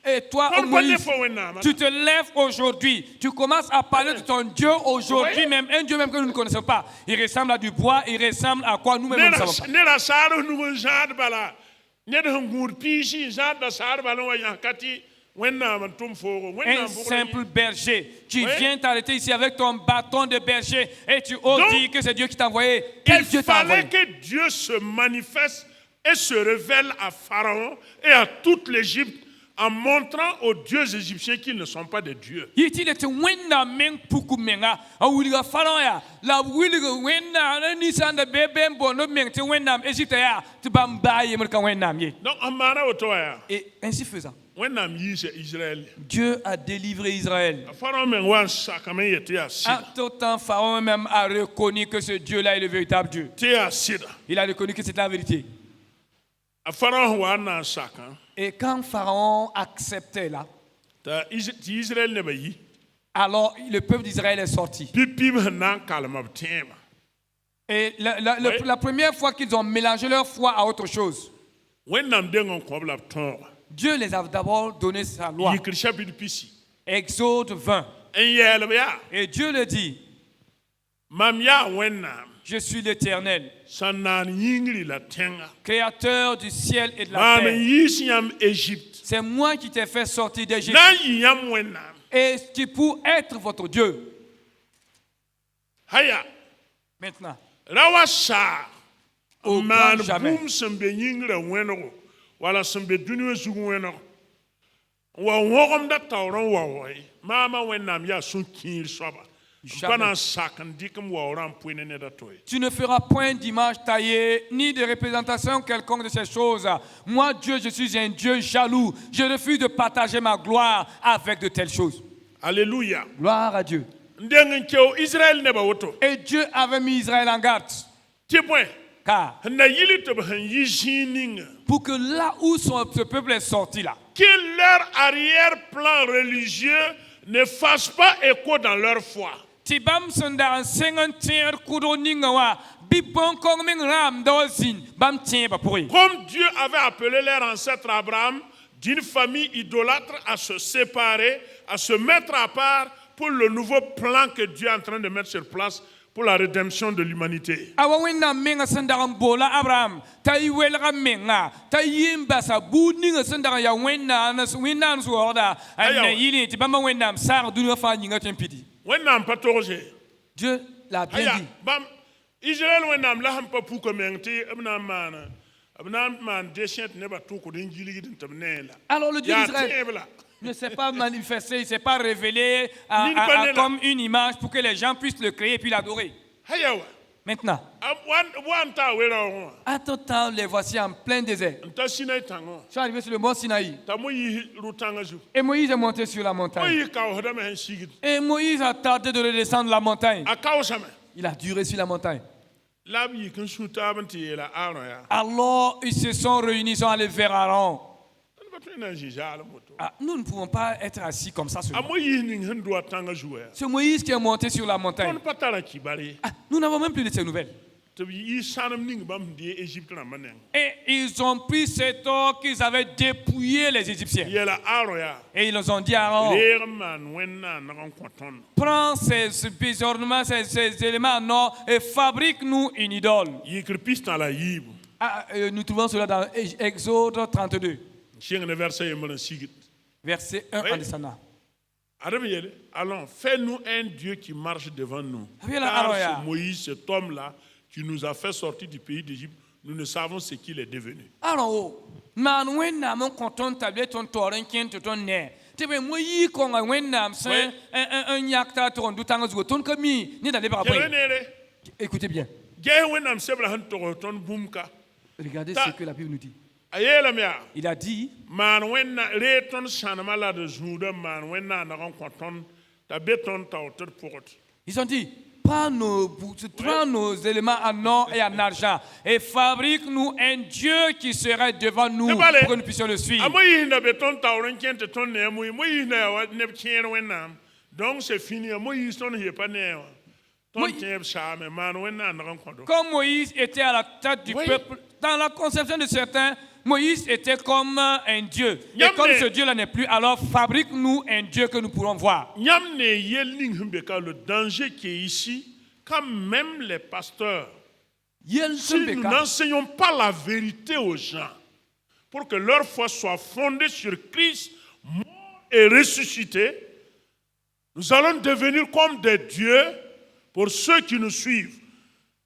Et toi, Moïse, tu te lèves aujourd'hui, tu commences à parler de ton Dieu aujourd'hui, même un Dieu même que nous ne connaissons pas. Il ressemble à du bois, il ressemble à quoi nous-mêmes nous ne savons pas. Un simple berger, tu viens t'arrêter ici avec ton bâton de berger et tu oses dire que c'est Dieu qui t'a envoyé. Quel Dieu t'a envoyé? Il fallait que Dieu se manifeste et se révèle à Pharaon et à toute l'Égypte en montrant aux dieux égyptiens qu'ils ne sont pas des dieux. Et ainsi faisant, Dieu a délivré Israël. En tout temps, Pharaon même a reconnu que ce Dieu-là est le véritable Dieu. Il a reconnu que c'est la vérité. Et quand Pharaon acceptait là, alors le peuple d'Israël est sorti. Et la première fois qu'ils ont mélangé leur foi à autre chose, Dieu les a d'abord donné sa loi. Exode 20. Et Dieu le dit, je suis l'Éternel, créateur du ciel et de la terre. C'est moi qui t'ai fait sortir d'Égypte. Et tu pour être votre Dieu. Maintenant, au grand jamais. Tu ne feras point d'image taillée, ni de représentation quelconque de ces choses. Moi, Dieu, je suis un Dieu jaloux. Je refuse de partager ma gloire avec de telles choses. Alléluia. Gloire à Dieu. Et Dieu avait mis Israël en garde. Car pour que là où ce peuple est sorti là, que leur arrière-plan religieux ne fasse pas écho dans leur foi. Comme Dieu avait appelé leur ancêtre Abraham d'une famille idolâtre à se séparer, à se mettre à part pour le nouveau plan que Dieu est en train de mettre sur place pour la rédemption de l'humanité. Awa wẽnnaam menga sẽn dag n boola Abraham t'a y welga menga t'a yi n basa buud ninga sẽn dag n yaa wẽnnaam zoogda a na yɩlẽ tɩ bãmba wẽnnaam saag dũniyã fãa yĩnga tõe n pidi. Wẽnnaam pa togse. Dieu l'a bien Aya, dit. bam Israël wẽnnaam la sẽn pa pukã meng tɩ b na n maan desẽt nebã tʋkd n gilgd n tɩ b neela. Alors le Dieu yaa d'Israël tẽeb la. ne s'est pas manifesté, il ne s'est pas révélé comme une image pour que les gens puissent le créer et puis l'adorer. Hayawa. Maintenant, Wan ta wera wã. à tout temps, les voici en plein désert. N ta Sinaï tãngã. Ils sont arrivés sur le mont Sinaï. T'a Moïse ru-tãngã zu. Et Moïse est monté sur la montagne. Moïse kaoosdame sẽn sigd. Et Moïse a tardé de redescendre la montagne. A kaoosame. Il a duré sur la montagne. La b yik n sũ taab n tɩ yeela Aaron yaa. Alors, ils se sont réunis, ils sont allés vers Aaron. Tõnd pa tõe n na n zĩ zaalem woto. Ah, nous ne pouvons pas être assis comme ça A seulement. Moïse ning sẽn dʋa tãngã zuwã yaa. C'est Moïse qui est monté sur la montagne. Tõnd pa tara kibar ye. Ah, nous n'avons même plus de ces nouvelles. Tɩ b yɩ sãnem ning bãmb sẽn dee Égypte rãmbã neng. Et ils ont pris cet or qu'ils avaient dépouillé les Égyptiens. Yeela Aaron yaa. Et ils leur ont dit à Aaron, Reeg n maan wẽnnaam nag n kõ tõnd. prends ces ornements, ces éléments en or et fabrique-nous une idole. Yikr pis-tã la yiibu. Nous trouvons cela dans Exode 32, N sɩng ne verset yembr n sigd. verset 1 Oui. en descendant. Adam yele, allons, fais-nous un Dieu qui marche devant nous. Ah oui, là, Car alors, ya. ce Moïse, cet homme-là, qui nous a fait sortir du pays d'Égypte, nous ne savons ce qu'il est devenu. Alors, man wẽnnaam n kõ tõnd t'a be tõnd taoor n kẽnd tɩ tõnd ne tɩ bõe mo yɩ kõnga wẽnnaam sẽn n yãk t'a tʋg n dʋ tãngã zugu tõnd ka mi neda lebga Quel bõe. est Écoutez bien, Gay wẽnnaam sebra sẽn tog tõnd bũmb ka. regardez Ta- ce que la Bible nous dit. A yeelame yaa, Il a dit, maan wẽnnaam reeg tõnd sãnemã la d zũudã maan wẽnnaam nag n kõ tõnd t'a be tõnd tao tɩ d pʋgd. ils ont dit, prends nos éléments en or et en argent et fabrique-nous un Dieu qui serait devant nous pour que nous puissions le suivre. A Moïse na be tõnd taoor n kẽnd tɩ tõnd ne a Moïse na yaa wa neb kẽer wẽnnaam. Donc c'est fini. A Moïse tõnd sẽn pa ne wã. Tõnd tẽeb saame maan wẽnnaam nag n kõ do. Comme Moïse était à la tête du Oui. peuple, dans la conception de certains, Moïse était comme un Dieu. Et Yamne. comme ce Dieu-là n'est plus, alors fabrique-nous un Dieu que nous pourrons voir. Yam ne yel ning sẽn be ka, le danger qui est ici, quand même les pasteurs, si nous n'enseignons pas la vérité aux gens, pour que leur foi soit fondée sur Christ, mort et ressuscité, nous allons devenir comme des dieux pour ceux qui nous suivent.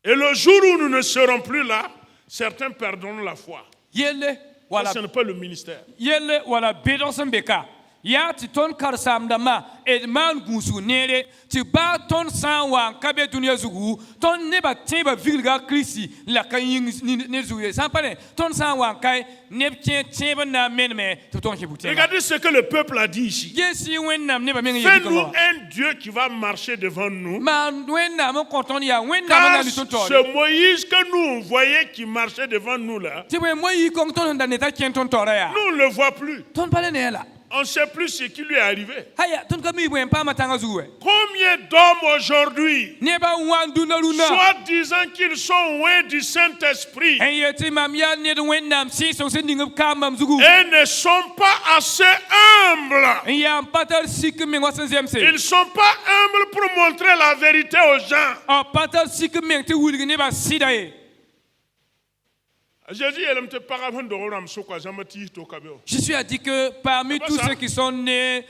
Et le jour où nous ne serons plus là, certains perdront la foi. Yele wala Ça, ce n'est pas le ministère. yele wala bedon sen beka. Ya ti ton karsam dama et man gusu nere ti ba ton san wa kabe dunia zugu ton ne ba tiba vilga krisi la kayin ne zuye san pare ton san wa kai ne tiba na menme to ton kibuti. Regardez ce que le peuple a dit ici. Yesi wennam ne ba menga Fais-nous yedi un Dieu qui va marcher devant nous. man wennam konton ya wennam Car na luton to. ce Moïse que nous voyons qui marchait devant nous là, Ti we moyi konton da neta kenton tore ya. nous ne le voit plus. Ton pale ne la. On ne sait plus ce qui lui est arrivé. Haya ton kami bu empa matanga zuwe. Combien d'hommes aujourd'hui, Ne ba wandu na luna. soit disant qu'ils sont loin du Saint-Esprit, En yeti mam ya ne de wennam si so se ninga kamam zugu. et ne sont pas assez humbles. En ya patal sik me wasan zemse. Ils ne sont pas humbles pour montrer la vérité aux gens. A patal sik me te wulgi ne ba sidaye. Jésus, il me parle de Roram Sokwa, Jamati Tokabeo. Jésus a dit que parmi C'est pas tous ça. ceux qui sont nés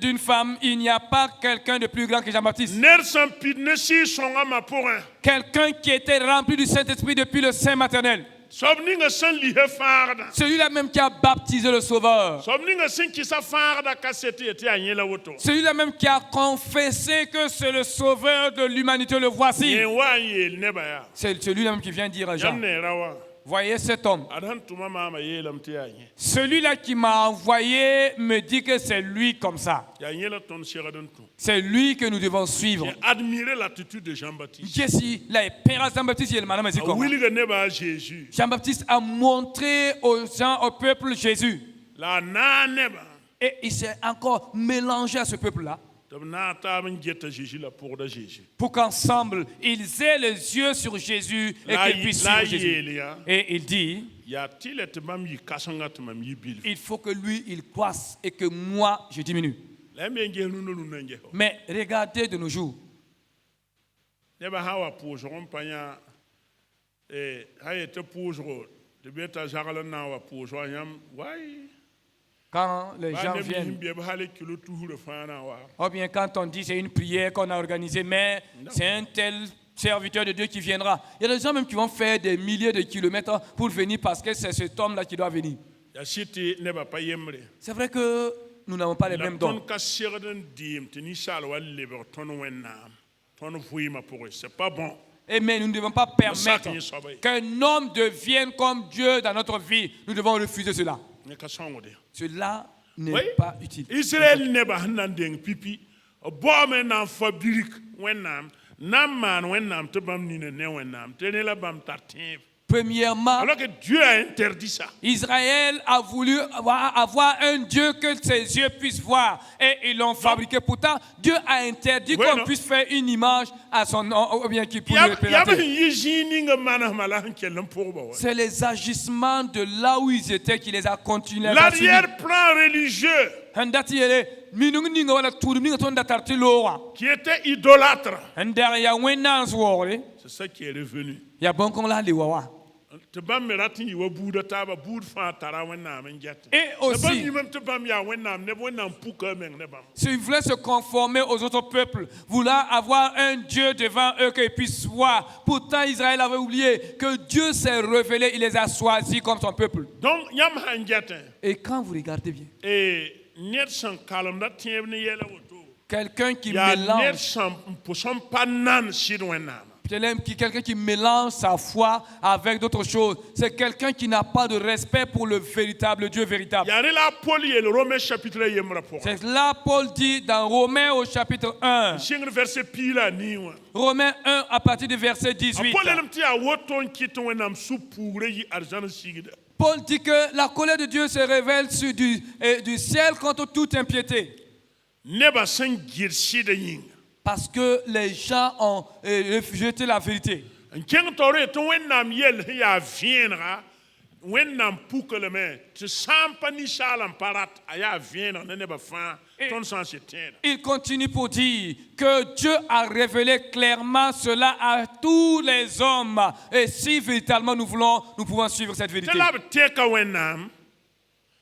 d'une femme, il n'y a pas quelqu'un de plus grand que Jean-Baptiste. Nersan Pidnesi Songama Porin. Quelqu'un qui était rempli du Saint-Esprit depuis le sein maternel. Sobninga San Lihe Farda. Celui-là même qui a baptisé le Sauveur. Somninga Sin Kisa Farda Kasseti et Agnela Woto. Celui-là même qui a confessé que c'est le Sauveur de l'humanité, le voici. Yewaye Nebaya. C'est celui-là même qui vient dire à Jean. Yamne Rawa. Voyez cet homme. Adan Tuma Mama Yelam Tiagne. Celui-là qui m'a envoyé me dit que c'est lui comme ça. Yanyela Ton Seradantu. C'est lui que nous devons suivre. J'ai admiré l'attitude de Jean-Baptiste. Jean-Baptiste, il est madame Zikoma. Williga Neba Jésus. Jean-Baptiste a montré aux gens, au peuple Jésus. La na Neba. Et il s'est encore mélangé à ce peuple-là Tabna Taben Geta Jésus la pour de Jésus. pour qu'ensemble, ils aient les yeux sur Jésus et qu'ils puissent La suivre Jésus. Yelia. Et il dit, Y a-t-il et mam yi kasanga mam yi bil. il faut que lui, il croisse et que moi, je diminue. La me ngelu no lunenge. Mais regardez de nos jours, ne ba ha wa pʋʋsg n pa yã ha yetɩ pʋʋsgo tɩ be t'a zagl n na n wa pʋʋsga yãmb way Quand les ba gens neb viennent, nin bɩ b hal kilo tusrã fãa na n wa ou bien quand on dit c'est une prière qu'on a organisée, mais c'est un tel serviteur de Dieu qui viendra. Il y a des gens même qui vont faire des milliers de kilomètres pour venir parce que c'est cet homme-là qui doit venir. yaa sɩd tɩ nebã pa yembre C'est vrai que nous n'avons pas les la mêmes dons. tõnd ka segd n deem tɩ ninsaal wa lebg tõnd wẽnnaam tõnd vɩɩmã pʋgẽ c'est pas bon. Mais nous ne devons pas permettre qu'un homme devienne comme Dieu dans notre vie. Nous devons refuser cela. ne ka sõngde Cela n'est Oui. pas utile. Israël nebã sẽn na n deng pipi b baoome n na n fa birik wẽnnaam na n maan wẽnnaam tɩ bãmb nina ne wẽnnaam tɩ ne la bãmb tar tẽeb. Premièrement, Alors que Dieu a interdit ça. Israël a voulu avoir un Dieu que ses yeux puissent voir et ils l'ont fabriqué. Pourtant, Dieu a interdit Oui, qu'on non. puisse faire une image à son nom ou bien qu'il puisse le Yab représenter. sẽn yɩ zĩig ning manasmã la sẽn kell n pʋgba wa. C'est les agissements de là où ils étaient qui les a continués à suivre. L'arrière-plan religieux Handati yele minung ninga wala tudu ninga tonda tarti lowa. qui était idolâtre, Handari ya wena swore. c'est ça qui est revenu. Ya bon kon la liwawa. Tɩ bãmb me rat n yɩ wa buudã taaba buud fãa tara wẽnnaam n get. Et La bãmb aussi, yĩmame tɩ bãmb yaa wẽnnaam neb wẽnnaam puka a meng ne bãmb. s'ils voulaient se conformer aux autres peuples, vouloir avoir un Dieu devant eux qu'ils puissent voir. Pourtant, Israël avait oublié que Dieu s'est révélé, il les a choisis comme son peuple. Donc yãmb sã n get Et quand vous regardez bien, ned sẽn kalemda tẽeb ne yɛla woto quelqu'un qui yaa ned mélange, sẽn pa nan sɩd wẽnnaamã. quelqu'un qui mélange sa foi avec d'autres choses, c'est quelqu'un qui n'a pas de respect pour le véritable Dieu véritable. yaa ne la a Paul yeel Romains chapitre a yembrã pʋgẽ C'est là Paul dit dans Romains au chapitre 1, sɩngd verset pii la a nii wã Romains 1 à partir du verset 18. Paul yeelame tɩ yaa woto n kɩt wẽnnaam sũ-puugrã yi arzãn sigda. Paul dit que la colère de Dieu se révèle sur du ciel contre toute impiété. Nebã sẽn gɩd sɩda yĩnga Parce que les gens ont rejeté la vérité. n kẽng taoor tɩ wẽnnaam yell sẽn yaa vẽenega wẽnnaam puklame tɩ sã n pa ninsaal n pa rat a yaa vẽeneg ne nebã fãa tõnd sã n sɩd tẽeda. Il continue pour dire que Dieu a révélé clairement cela à tous les hommes. Et si véritablement nous pouvons suivre cette tɩ vérité. la b tẽka wẽnnaam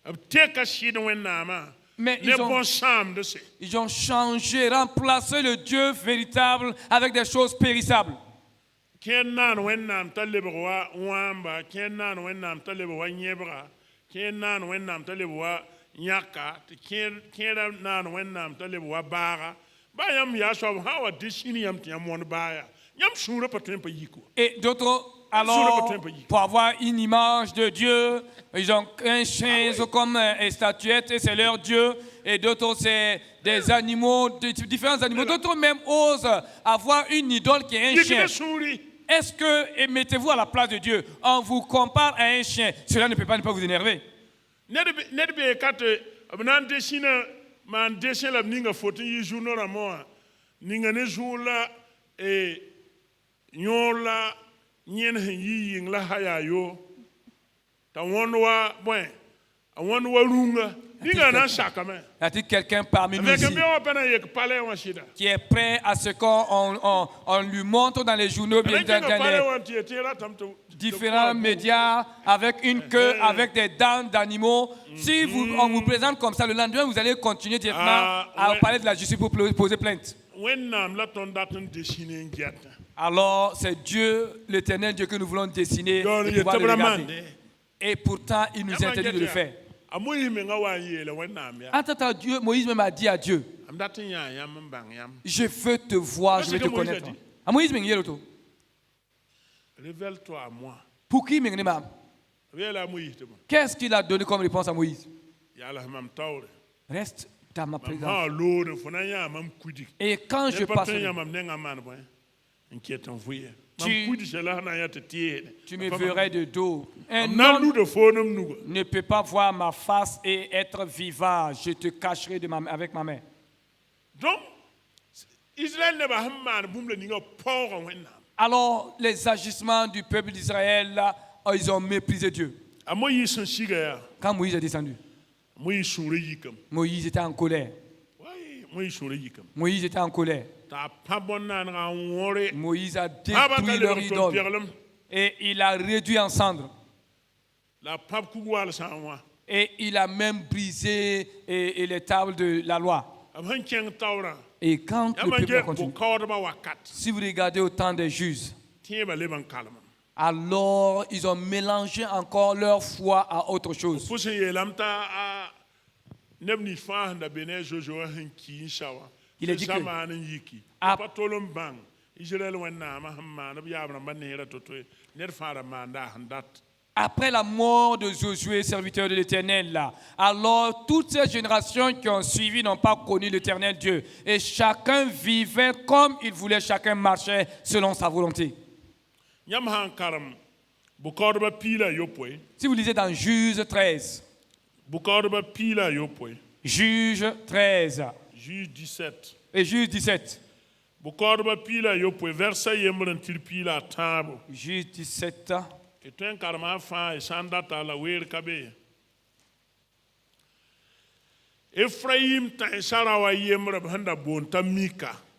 b tẽka sɩd wẽnnaamã Mais ne bõn-sãamdse. ils ont changé, remplacé le Dieu véritable avec des choses périssables. Kẽed naan wẽnnaam t'a lebg wa wãamba kẽed naan wẽnnaam t'a lebg wa yẽbga kẽed naan wẽnnaam t'a lebg wa yãka tɩ kẽeda naan wẽnnaam t'a lebg wa baaga ba yãmb yaa soab sã wa dɩ sĩn yãmb tɩ yãmb wõn baaya yãmb sũurã pa tõe n pa yik wa. Et d'autres, alors, pour avoir une image de Dieu, ils ont un chien comme statuette et c'est leur Dieu. Et d'autres, c'est des animaux, différents animaux. D'autres même osent avoir une idole qui est un chien. Yik ne sũuri Est-ce que, et mettez-vous à la place de Dieu, on vous compare à un chien, cela ne peut pas vous énerver. ned bee ka tɩ b na n desĩna maan desẽ la b ninga fot n yɩ zu-noorã rãmbã wã ninga ne zʋʋr la yõor la yẽn sẽn yɩ yɩng la ha yaa yo t'a wõnd wa bõe a wõnd wa rũnga ninga na n sakame Y a-t-il quelqu'un parmi nous avec ici n bɩ wã pa na n yek palais wã sɩda qui est prêt à ce qu'on lui montre dans les journaux, bien rẽn kẽnga dans palais les wã tɩ yetɩ ratame tɩ différents médias, avec une queue, avec des dents d'animaux. Si on vous présente comme ça, le lendemain, vous allez continuer directement à parler de la justice pour poser plainte. wẽnnaam la tõnd dat n desine n get Alors, c'est Dieu, l'éternel Dieu que nous voulons dessiner donc et yetɩ pouvoir b le ra regarder. mande Et pourtant, il nous interdit de le faire. a moïse menga wa n yeele wẽnnaam yaa Attends, Dieu, Moïse même a dit à Dieu, am dat n yãa yãmb n bãng yãmb je veux te voir, je veux te Qu'est-ce que Moïse connaître. a dit? Ah, Moïse m'a dit, l'auto. révèle-toi à moi Pour qui m'a dit, b yeela a moïse tɩ bõe qu'est-ce qu'il a donné comme réponse à Moïse? yaa la mam taoore Reste dans ma mam présence. sã loore fo na yãa mam kudig Et quand je ne pa tõe n passerai, yã mam nengã maan bõe n ket n vʋɩɛ mam Tu- kudse la sã na n yã tɩ teesde tu me verrais de dos. Un m na n homme nuda foonem nuga ne peut pas voir ma face et être vivant. Je te cacherai avec ma main. donc israɛl nebã sẽn maan bũmb la ninga paoogã wẽnnaam Alors, les agissements du peuple d'Israël, là, ils ont méprisé Dieu. a moïse sẽn siga yaa Quand Moïse est descendu, moïse sũurã yikame Moïse était en colère. Way, Moïse était en colère. Moïse a détruit leur idole et il a réduit en cendres. Et il a même brisé les tables de la loi. Et quand le peuple a continué, si vous regardez au temps des juges, alors ils ont mélangé encore leur foi à autre chose. Il a dit que après la mort de Josué, serviteur de l'Éternel, là, alors toutes ces générations qui ont suivi n'ont pas connu l'Éternel Dieu. Et chacun vivait comme il voulait, chacun marchait selon sa volonté. Si vous lisez dans Juge 13, Juge 13 Juge 17 et Juge 17, Juge 17,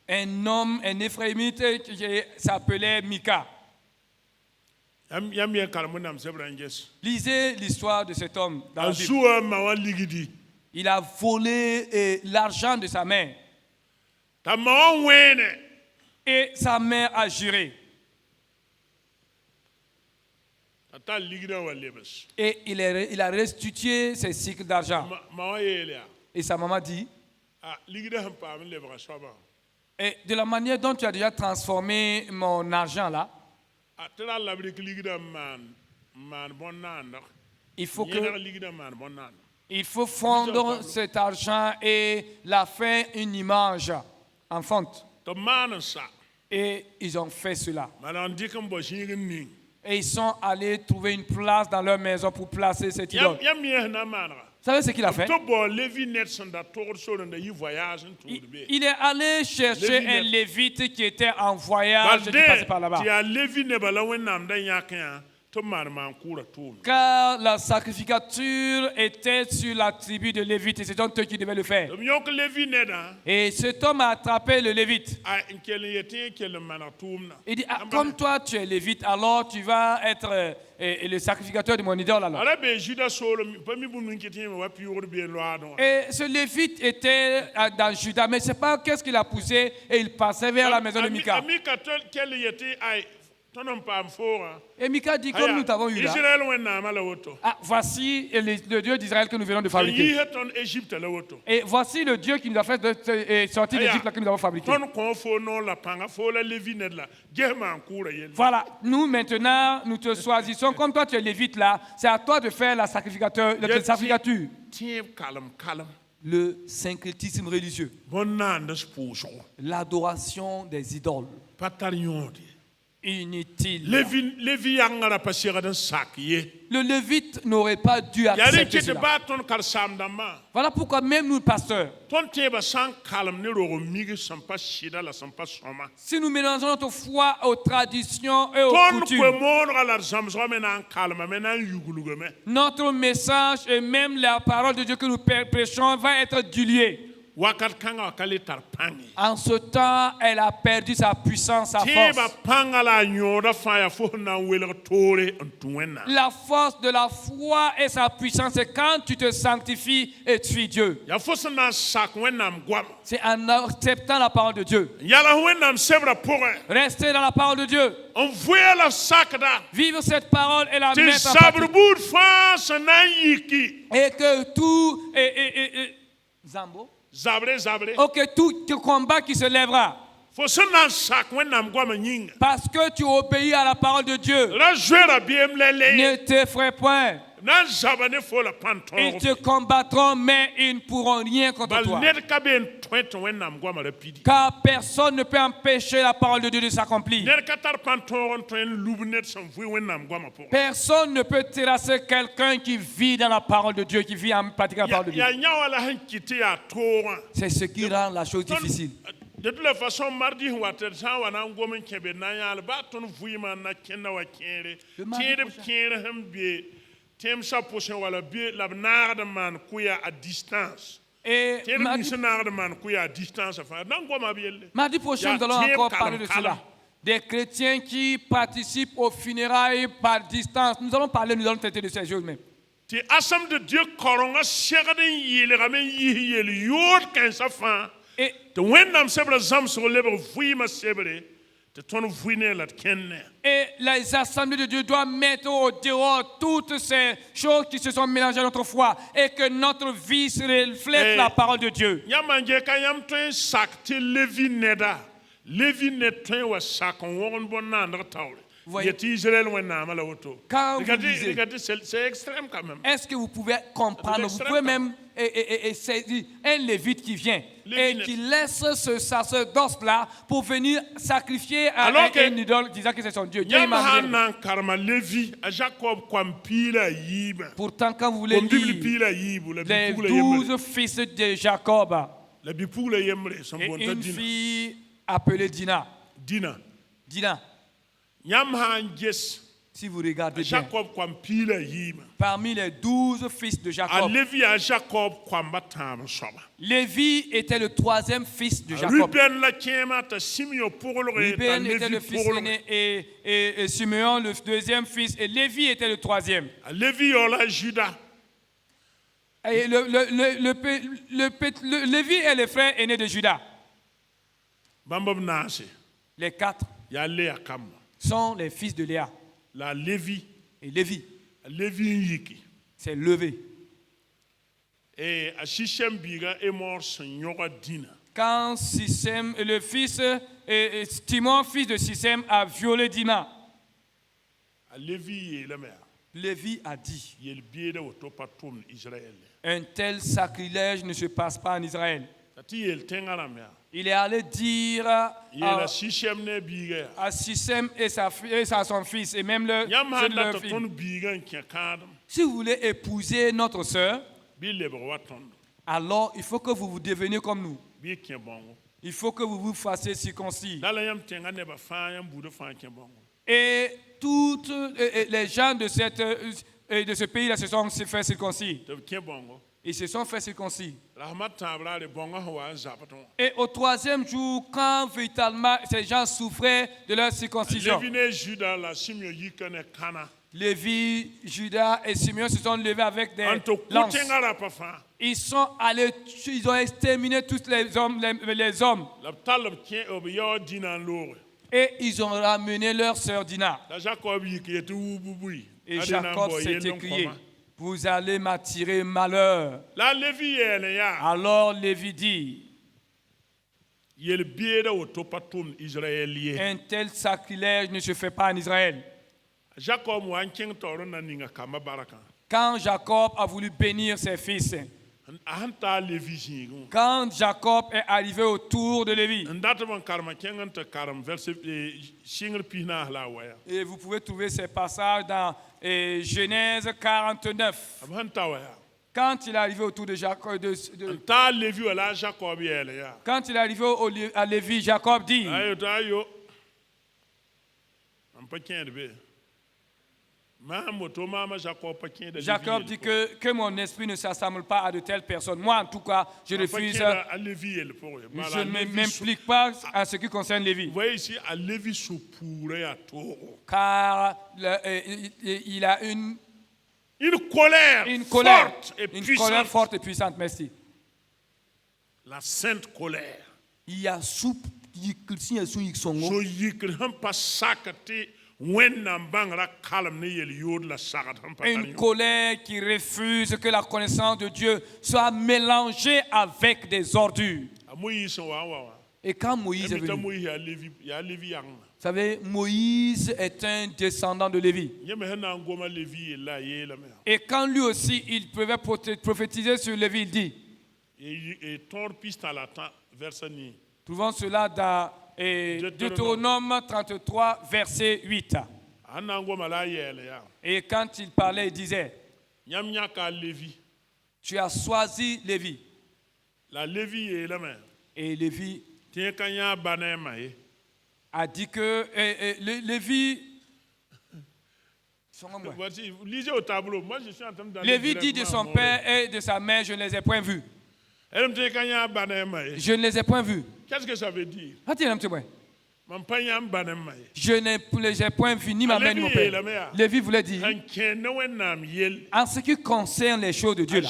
un homme, un Éphraïmite qui s'appelait Mika. Lisez l'histoire de cet homme dans la Bible. Il a volé l'argent de sa mère. Et sa mère a juré. Et il a restitué ses cycles d'argent. Et sa maman dit, et de la manière dont tu as déjà transformé mon argent là, il faut fondre cet argent et la faire une image en fonte. Et ils ont fait cela. Et ils sont allés trouver une place dans leur maison pour placer cette idole. Vous savez ce qu'il a fait? Il est allé chercher un lévite qui était en voyage et qui passait par là-bas. Car la sacrificature était sur la tribu de Lévite et c'est donc eux qui devaient le faire. Et cet homme a attrapé le Lévite. Il dit, comme toi tu es Lévite, alors tu vas être le sacrificateur de mon idole. Alors. Et ce Lévite était dans Juda, mais je ne sais pas qu'est-ce qu'il a poussé et il passait vers la maison de Mika. Et Mika dit, comme nous t'avons eu là, voici le Dieu d'Israël que nous venons de fabriquer. Et voici le Dieu qui nous a fait sortir d'Égypte que nous avons fabriqué. Voilà, nous maintenant, nous te choisissons. Comme toi tu es lévite là, c'est à toi de faire la sacrificature. Le syncrétisme religieux. L'adoration des idoles. Inutile. Le lévite n'aurait pas dû accepter cela. Voilà pourquoi même nous, pasteurs, si nous mélangeons notre foi aux traditions et aux coutumes, notre message et même la parole de Dieu que nous prêchons va être diluée. En ce temps, elle a perdu sa puissance, sa force. La force de la foi et sa puissance, c'est quand tu te sanctifies et tu es Dieu. C'est en acceptant la parole de Dieu. Rester dans la parole de Dieu. Vivre cette parole et la mettre en pratique. Et que tout Zambo. Ok, tout combat qui se lèvera. Parce que tu obéis à la parole de Dieu. Ne t'effraie point. Ils te combattront, mais ils ne pourront rien contre toi. Car personne ne peut empêcher la parole de Dieu de s'accomplir. Personne ne peut terrasser quelqu'un qui vit dans la parole de Dieu, qui vit en pratiquant la parole de Dieu. C'est ce qui rend la chose difficile. De toute façon, mardi, le mardi prochain, à distance. Et mardi prochain, nous allons encore parler de cela. Des chrétiens qui participent aux funérailles par distance. Nous allons traiter de ces choses même. Ti asam de Dieu koronga shagaden yilgamen yihiyel yod kan safa Et te wennam sebra zam so leber fuima sebre te ton fuine lat kenne. Et les assemblées de Dieu doivent mettre au dehors toutes ces choses qui se sont mélangées à notre foi et que notre vie reflète la parole de Dieu. Yamanje kayam twen sakti levi neda. Levi netwen wa sakon won bonna ndar tawle. Quand vous lisez, c'est extrême quand même. Est-ce que vous pouvez comprendre? Vous pouvez même saisir un lévite qui vient et qui laisse ce sacerdoce-là pour venir sacrifier à un idole disant que c'est son Dieu. Pourtant, quand vous voulez lire les 12 fils de Jacob et une fille appelée Dina. Si vous regardez bien, parmi les 12 fils de Jacob, Lévi était le troisième fils de Jacob. Ruben était le fils aîné et Simeon le deuxième fils et Lévi était le troisième. Et Lévi est le frère aîné de Judas. Les quatre sont les fils de Léa. La Lévi. Et Lévi. Lévi yiki. C'est levé. Et Sichem biga est mort Seigneur Dina. Quand Sichem, le fils, Timon, fils de Sichem, a violé Dina. Lévi est la mère. Lévi a dit, un tel sacrilège ne se passe pas en Israël. Il est allé dire à Sichem et son fils, et même leur fille, si vous voulez épouser notre sœur, alors il faut que vous deveniez comme nous. Il faut que vous vous fassiez circoncis. Et toutes les gens de ce pays-là se sont fait circoncis. Ils se sont fait circoncis. Et au troisième jour, quand véritablement ces gens souffraient de leur circoncision, Lévi, Judas et Simeon se sont levés avec des lances. Ils ont exterminé tous les hommes. Et ils ont ramené leur sœur Dina. Et Jacob s'est écrié, vous allez m'attirer malheur. Alors Lévi dit, un tel sacrilège ne se fait pas en Israël. Quand Jacob a voulu bénir ses fils, quand Jacob est arrivé autour de Lévi, et vous pouvez trouver ces passages dans Genèse 49. Quand il est arrivé autour de Jacob, quand il est arrivé à Lévi, Jacob dit, Jacob dit que mon esprit ne s'assemble pas à de telles personnes. Moi, en tout cas, je refuse. Je ne m'implique pas en ce qui concerne Lévi. Car il a une colère forte et puissante. Merci. La sainte colère. Il y a une colère qui refuse que la connaissance de Dieu soit mélangée avec des ordures. Et quand Moïse est venu, vous savez, Moïse est un descendant de Lévi. Et quand lui aussi, il pouvait prophétiser sur Lévi, il dit, trouvons cela dans Deutéronome 33, verset 8. Et quand il parlait, il disait, tu as choisi Lévi. Et Lévi a dit que Lévi... Lisez au tableau. Moi, je suis en train d'aller. Lévi dit de son père et de sa mère, je ne les ai point vus. Je ne les ai point vus. Qu'est-ce que ça veut dire? Je n'ai point vu ni ma mère ni mon père. Lévi voulait dire, en ce qui concerne les choses de Dieu, là,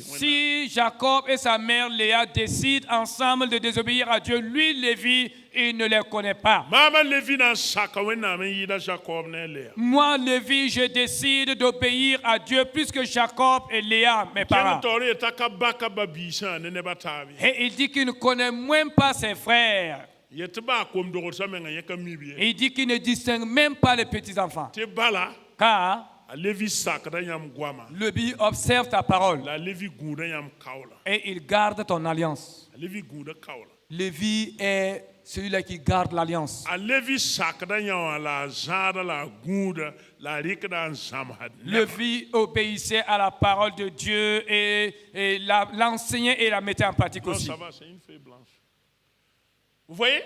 si Jacob et sa mère Léa décident ensemble de désobéir à Dieu, lui, Lévi, il ne les connaît pas. Moi, Lévi, je décide d'obéir à Dieu plus que Jacob et Léa, mes parents. Et il dit qu'il ne connaît même pas ses frères. Et il dit qu'il ne distingue même pas les petits-enfants. Car Lévi observe ta parole et il garde ton alliance. Lévi est celui-là qui garde l'alliance. Lévi obéissait à la parole de Dieu et l'enseignait et la mettait en pratique aussi. Ça va, c'est une feuille blanche. Vous voyez?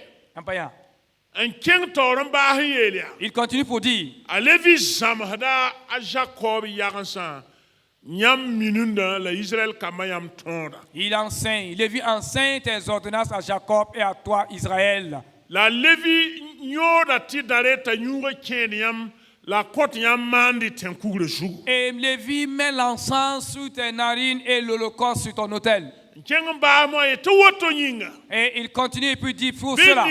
Il continue pour dire, il enseigne, Lévi enseigne tes ordonnances à Jacob et à toi, Israël. La Lévi nyoda ti dareta nyunga kenyam la côte yam mandi tenkugre jour. Et Lévi met l'encens sur tes narines et l'holocauste sur ton autel. Et il continue et puis dit pour cela,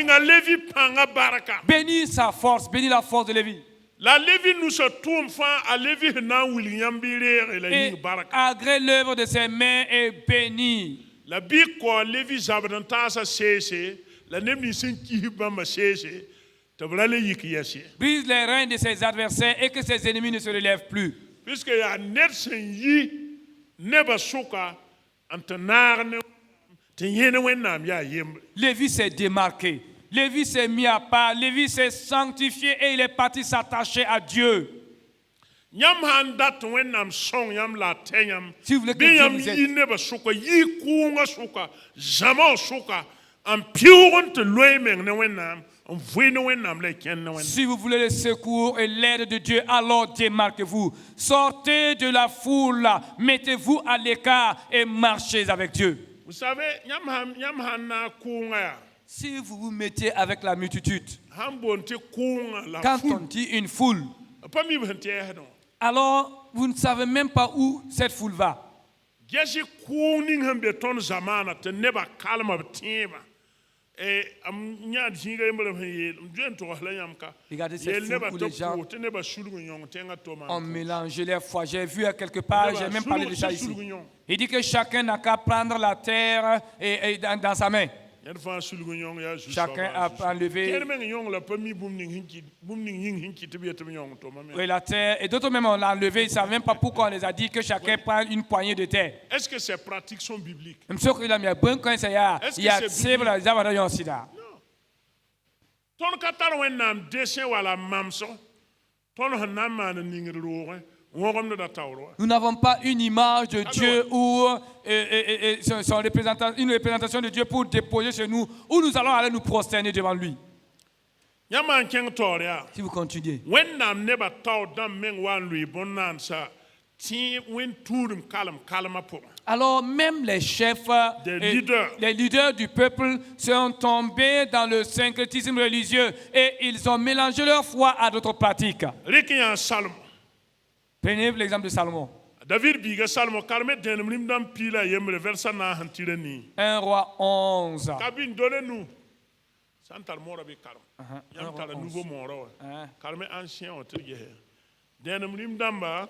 bénis sa force, bénis la force de Lévi. La Lévi nous se tourne à Lévi na William et agrée l'œuvre de ses mains et bénis. La Bible quoi Lévi zabdanta sa cesse la nemni sinki bamba cesse tablale yikiyasi. Brise les reins de ses adversaires et que ses ennemis ne se relèvent plus. Puisque ya nersen yi neba suka antanarne tenyene wenam ya yem. Lévi s'est démarqué. Lévi s'est mis à part, Lévi s'est sanctifié et il est parti s'attacher à Dieu. Si vous voulez que Dieu vous aide, si vous voulez le secours et l'aide de Dieu, alors démarquez-vous. Sortez de la foule, mettez-vous à l'écart et marchez avec Dieu. Vous savez, si vous vous mettez avec la multitude, quand on dit une foule, alors vous ne savez même pas où cette foule va. Regardez cette foule où les gens ont mélangé les foi. J'ai vu à quelque part, j'ai même parlé de ça ici. Il dit que chacun n'a qu'à prendre la terre et dans sa main. Chacun a enlevé la terre et d'autres même on l'a enlevé. Ils ne savent même pas pourquoi on les a dit que chacun prend une poignée de terre. Est-ce que ces pratiques sont bibliques? Non. Ton nous n'avons pas une image de Dieu ou une représentation de Dieu pour déposer chez nous, où nous allons aller nous prosterner devant lui. Si vous continuez. Alors même les chefs, les leaders du peuple sont tombés dans le syncrétisme religieux et ils ont mélangé leur foi à d'autres pratiques. Prenez l'exemple de Salomon. David biga Salomon kalme denum dam pila yemre versa na hantireni. 1 Roi 11. Kabin donnez-nous. Santal mora be kalm. Yam tala nouveau mora. Kalme ancien o trige. Denum damba.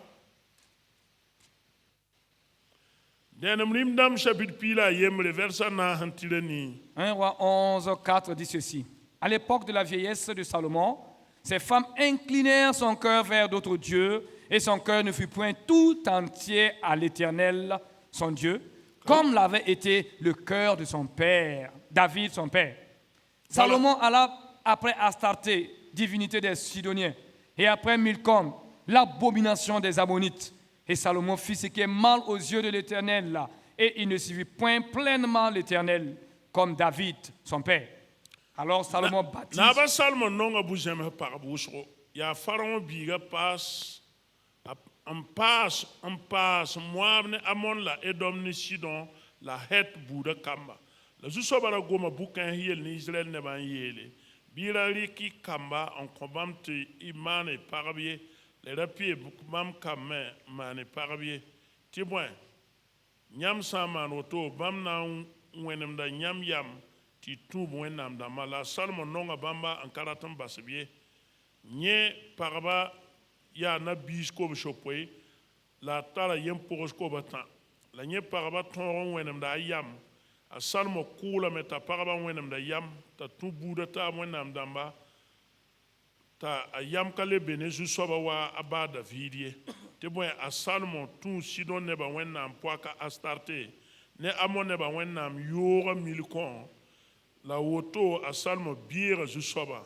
Denum dam chapitre pila yemre versa na hantireni. 1 Roi 11, 4 dit ceci. À l'époque de la vieillesse de Salomon, ces femmes inclinèrent son cœur vers d'autres dieux et son cœur ne fut point tout entier à l'Éternel, son Dieu, comme l'avait été le cœur de son père, David, son père. Salomon alla après Astarté, divinité des Sidoniens, et après Milcom, l'abomination des Ammonites. Et Salomon fit ce qui est mal aux yeux de l'Éternel, et il ne suivit point pleinement l'Éternel, comme David, son père. Alors Salomon baptise. en passe Moab ne Amon la Edom ne Sidon la het buda kamba la zusoba la goma bukan hiel ni Israël ne ban yele bira riki kamba en kobam te imane parabie le rapie bukmam kame mane parabie ti bon nyam saman oto bam na wenem da nyam yam ti tub wenam da mala salmo nonga bamba en karatam basbie nye paraba ya na bis ko shopwe la tala yem pos ko batan la nye paraba ton wenem da yam a salmo kula meta paraba wenem da yam ta tubu da ta wenam damba ta ayam kale benezu soba wa aba davidie te boy a salmo tun sidon ne ba wenam poaka astarte ne amon ne ba wenam yora milikon la woto a salmo biera zu soba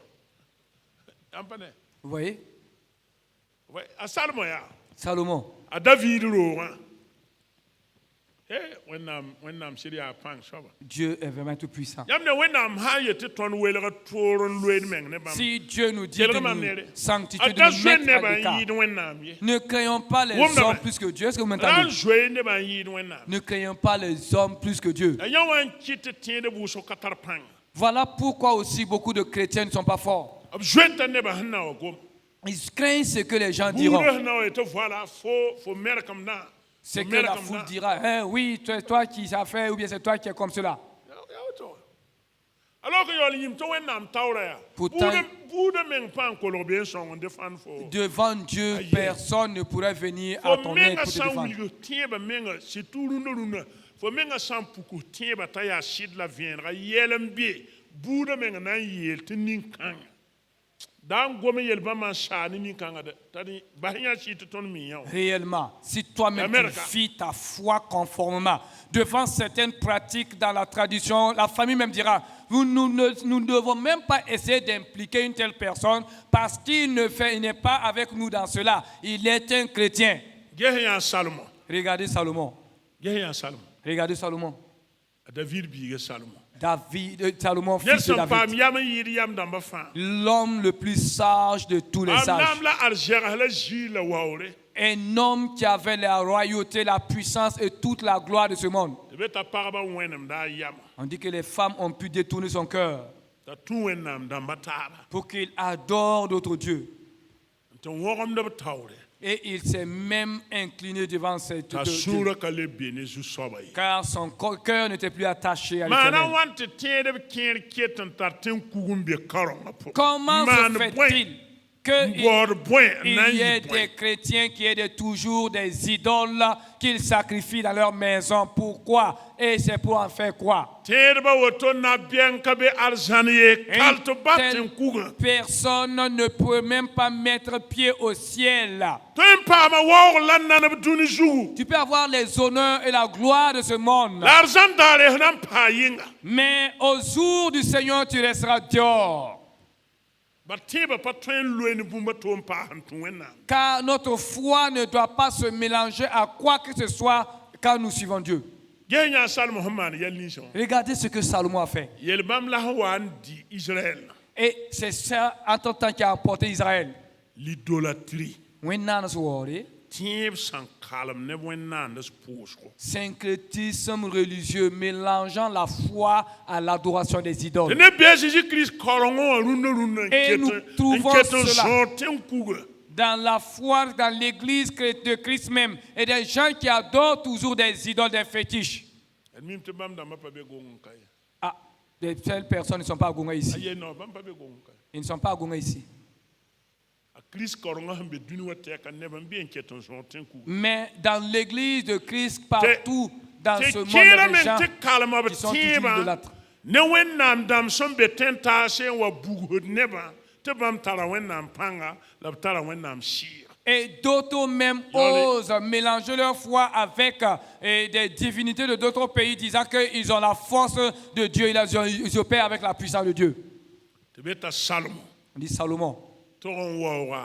ampane Vous voyez? Ouais, à Salomon ya. Salomon. À David lo. Eh, when siri a pang soba. Dieu est vraiment tout puissant. Yamne when ha yete ton welera toron loed meng ne bam. Si Dieu nous dit de nous sanctifier, de nous ne mettre ba à l'écart, yi when ne craignons pas les hommes plus que Dieu. Est-ce que vous m'entendez? ne ba yi when Ne craignons pas les hommes plus que Dieu. Yawan kite tiende bu so katar pang. Voilà pourquoi aussi beaucoup de chrétiens ne sont pas forts. Abjoueta ne ba hanna go. Ils craignent ce que les gens diront. C'est que la foule dira, hein, oui, c'est toi qui as fait, ou bien c'est toi qui es comme cela. Alors que pourtant, devant Dieu, personne ne pourrait venir à ton aide pour te défendre. Réellement, si toi-même tu vis ta foi conformément devant certaines pratiques dans la tradition, la famille même dira, nous ne devons même pas essayer d'impliquer une telle personne parce qu'il n'est pas avec nous dans cela. Il est un chrétien. Regardez Salomon. Regardez Salomon. Salomon, fils de David, l'homme le plus sage de tous les sages, un homme qui avait la royauté, la puissance et toute la gloire de ce monde. On dit que les femmes ont pu détourner son cœur pour qu'il adore d'autres dieux. Et il s'est même incliné devant cette Dieu, car son cœur n'était plus attaché à l'Éternel. Comment se fait-il qu'il y ait des chrétiens qui aient toujours des idoles qu'ils sacrifient dans leur maison? Pourquoi? Et c'est pour en faire quoi? Personne ne peut même pas mettre pied au ciel. Tu peux avoir les honneurs et la gloire de ce monde, mais au jour du Seigneur, tu resteras dehors. Car notre foi ne doit pas se mélanger à quoi que ce soit quand nous suivons Dieu. Regardez ce que Salomon a fait. Et c'est ça en tant qui a emporté Israël. L'idolâtrie. Syncrétisme religieux mélangeant la foi à l'adoration des idoles. Et nous trouvons cela dans la foi, dans l'église de Christ même, et des gens qui adorent toujours des idoles, des fétiches. Ah, de telles personnes ne sont pas à Gonga ici. Ils ne sont pas à Gonga ici. Mais dans l'église de Christ, partout dans ce monde, il y a des gens qui sont toujours idolâtres. Et d'autres même osent mélanger leur foi avec des divinités de d'autres pays, disant qu'ils ont la force de Dieu, ils opèrent avec la puissance de Dieu. On dit Salomon. Adorer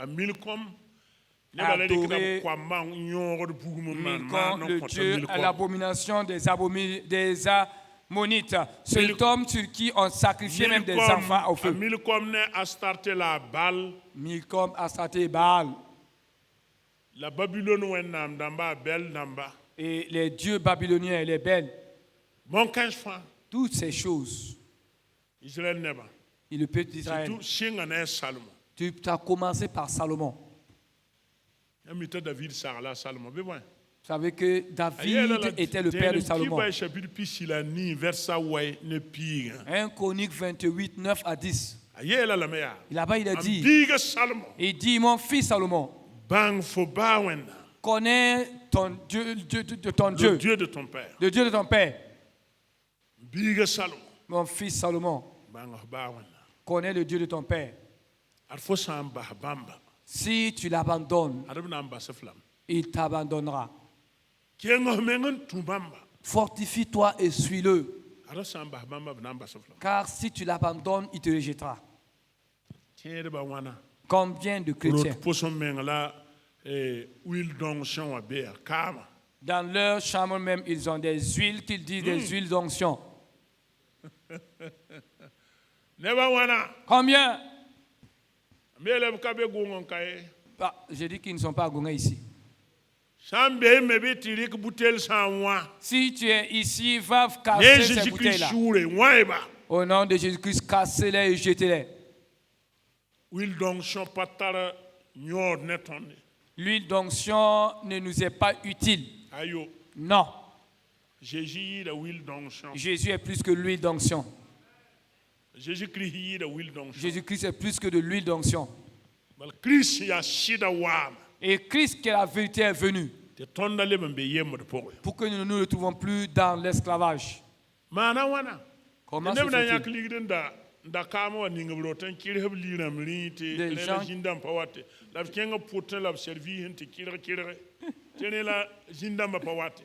Milcom, le dieu à l'abomination des Monite, cet homme sur qui on sacrifiait même des enfants au feu. Milcom a starté la balle. Milcom a starté Baal. La Babylone wennam damba belle damba. Et les dieux babyloniens et les belles. Mon 15 francs. Toutes ces choses. Israël neba. Et le peuple d'Israël. Tout Shingane Salomon. Tu as commencé par Salomon. Amita David Sarla Salomon. Besoin. Vous savez que David était le père de Salomon. 1 Chronique 28, 9 à 10. Là-bas, il a dit, il dit, mon fils Salomon, connais ton Dieu, le Dieu de ton père. Le Dieu de ton père. Mon fils Salomon, connais le Dieu de ton père. Si tu l'abandonnes, il t'abandonnera. Fortifie-toi et suis-le. Car si tu l'abandonnes, il te rejettera. Combien de chrétiens dans leur chambre même, ils ont des huiles qu'ils disent des huiles d'onction. Combien? J'ai dit qu'ils ne sont pas gongés ici. Si tu es ici, va casser ces bouteilles-là. Au nom de Jésus-Christ, cassez-les et jetez-les. L'huile d'onction ne nous est pas utile. Non. Jésus est plus que l'huile d'onction. Jésus-Christ est plus que de l'huile d'onction. Et Christ, qui est la vérité, est venu pour que nous ne nous retrouvons plus dans l'esclavage. Comment se fait-il? Des gens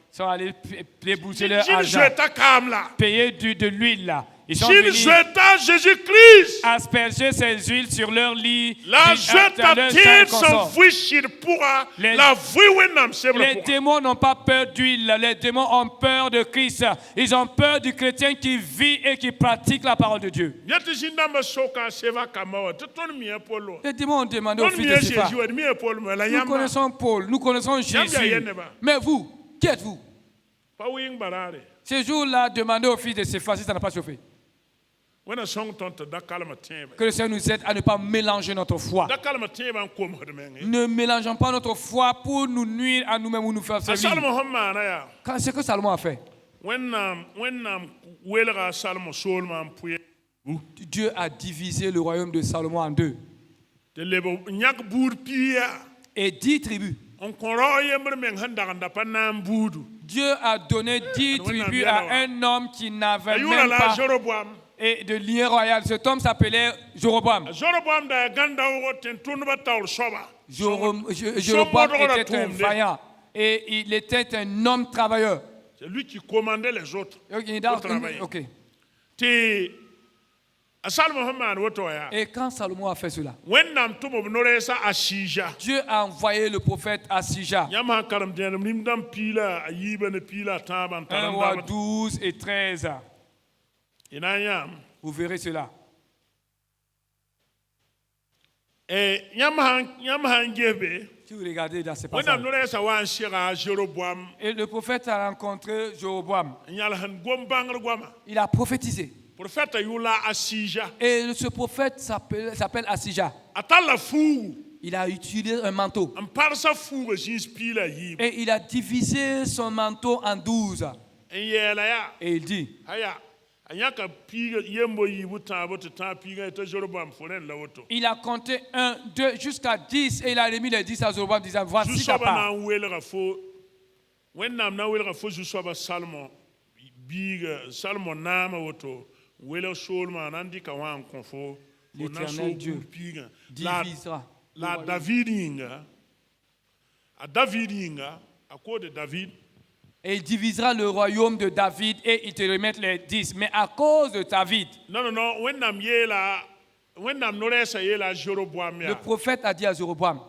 sont allés débourser leur argent, payer de l'huile là. Ils sont venus asperger ces huiles sur leur lit. Les démons n'ont pas peur d'huile, les démons ont peur de Christ. Ils ont peur du chrétien qui vit et qui pratique la parole de Dieu. Les démons ont demandé au fils de Cépha. Nous connaissons Paul, nous connaissons Jésus. Mais vous, qui êtes-vous? Ce jour-là, demandez au fils de Cépha si ça n'a pas chauffé. Que le Seigneur nous aide à ne pas mélanger notre foi. Ne mélangeons pas notre foi pour nous nuire à nous-mêmes ou nous faire servir. C'est ce que Salomon a fait. Dieu a divisé le royaume de Salomon en deux. Et 10 tribus. Dieu a donné 10 tribus à un homme qui n'avait même pas et de lien royal. Cet homme s'appelait Jéroboam. Jéroboam était un vaillant et il était un homme travailleur. C'est lui qui commandait les autres. Okay. Et quand Salomon a fait cela, Dieu a envoyé le prophète Asija. 1 roi 12 et 13. Vous verrez cela. Si vous regardez dans ces passages, et le prophète a rencontré Jéroboam. Il a prophétisé. Et ce prophète s'appelle Asija. Il a utilisé un manteau. Et il a divisé son manteau en 12. Et il dit, il a compté 1, 2 jusqu'à 10 et il a remis les 10 à Jéroboam disant, voici ta part. L'Éternel Dieu divisera la David à cause de David. Et il divisera le royaume de David et il te remettra les 10. Mais à cause de David, le prophète a dit à Jéroboam,